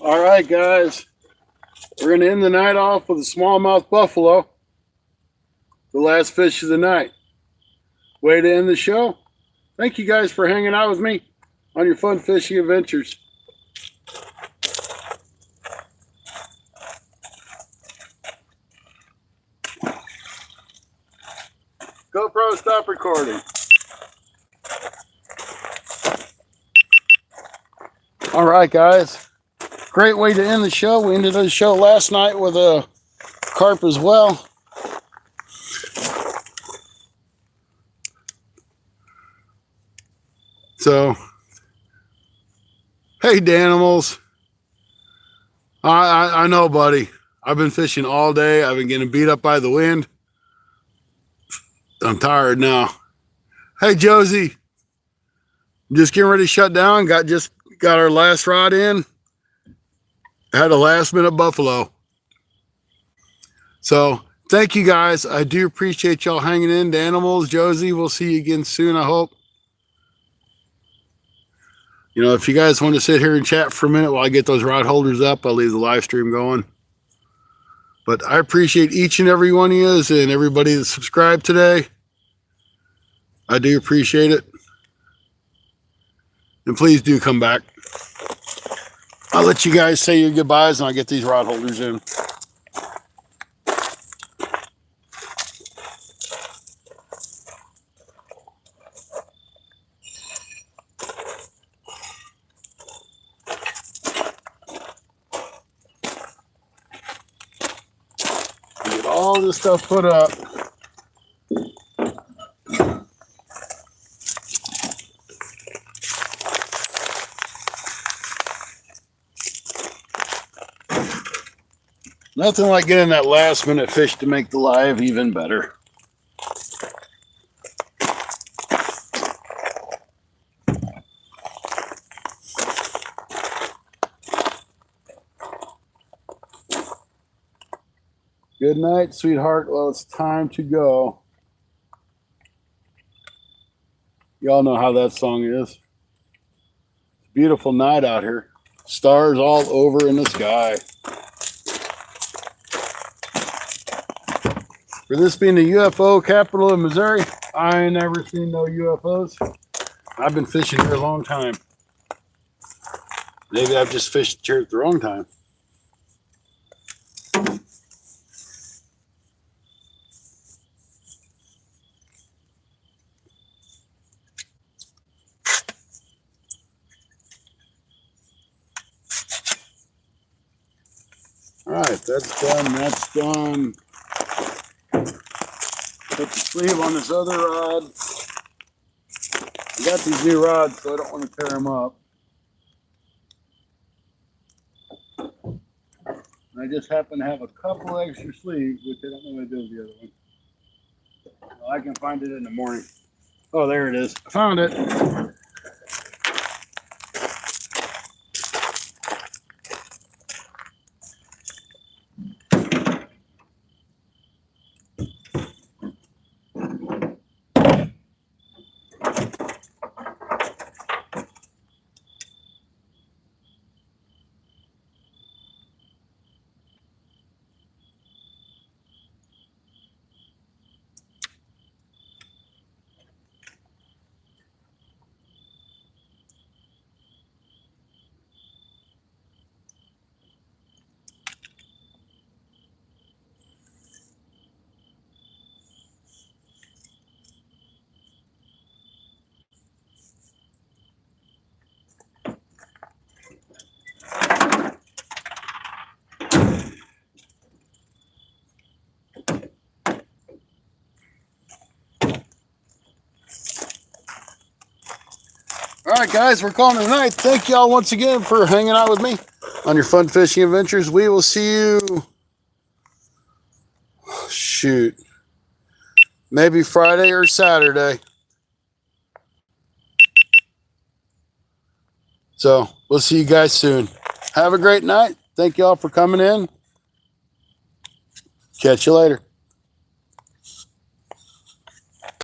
All right, guys. We're going to end the night off with a smallmouth buffalo. The last fish of the night. Way to end the show. Thank you guys for hanging out with me on your fun fishing adventures. GoPro, stop recording. All right, guys. Great way to end the show. We ended the show last night with a carp as well. So, hey, Danimals. I know, buddy. I've been fishing all day. I've been getting beat up by the wind. I'm tired now. Hey, Josie. I'm just getting ready to shut down. Got our last rod in. Had a last minute buffalo. So thank you guys. I do appreciate y'all hanging in. The Animals, Josie, we'll see you again soon, I hope. You know, if you guys want to sit here and chat for a minute while I get those rod holders up, I'll leave the live stream going. But I appreciate each and every one of you and everybody that subscribed today. I do appreciate it. And please do come back. I'll let you guys say your goodbyes and I'll get these rod holders in. Get all this stuff put up. Nothing like getting that last minute fish to make the live even better. Good night, sweetheart. Well, it's time to go. Y'all know how that song is. It's a beautiful night out here. Stars all over in the sky. For this being the UFO capital of Missouri, I ain't never seen no UFOs. I've been fishing here a long time. Maybe I've just fished here at the wrong time. All right, that's done. That's done. Put the sleeve on this other rod. I got these new rods, so I don't want to tear them up. And I just happen to have a couple extra sleeves, which I don't know what to do with the other one. Well, I can find it in the morning. Oh, there it is. I found it. All right, guys, we're calling it a night. Thank y'all once again for hanging out with me on your fun fishing adventures. We will see you, shoot, maybe Friday or Saturday. So we'll see you guys soon. Have a great night. Thank y'all for coming in. Catch you later.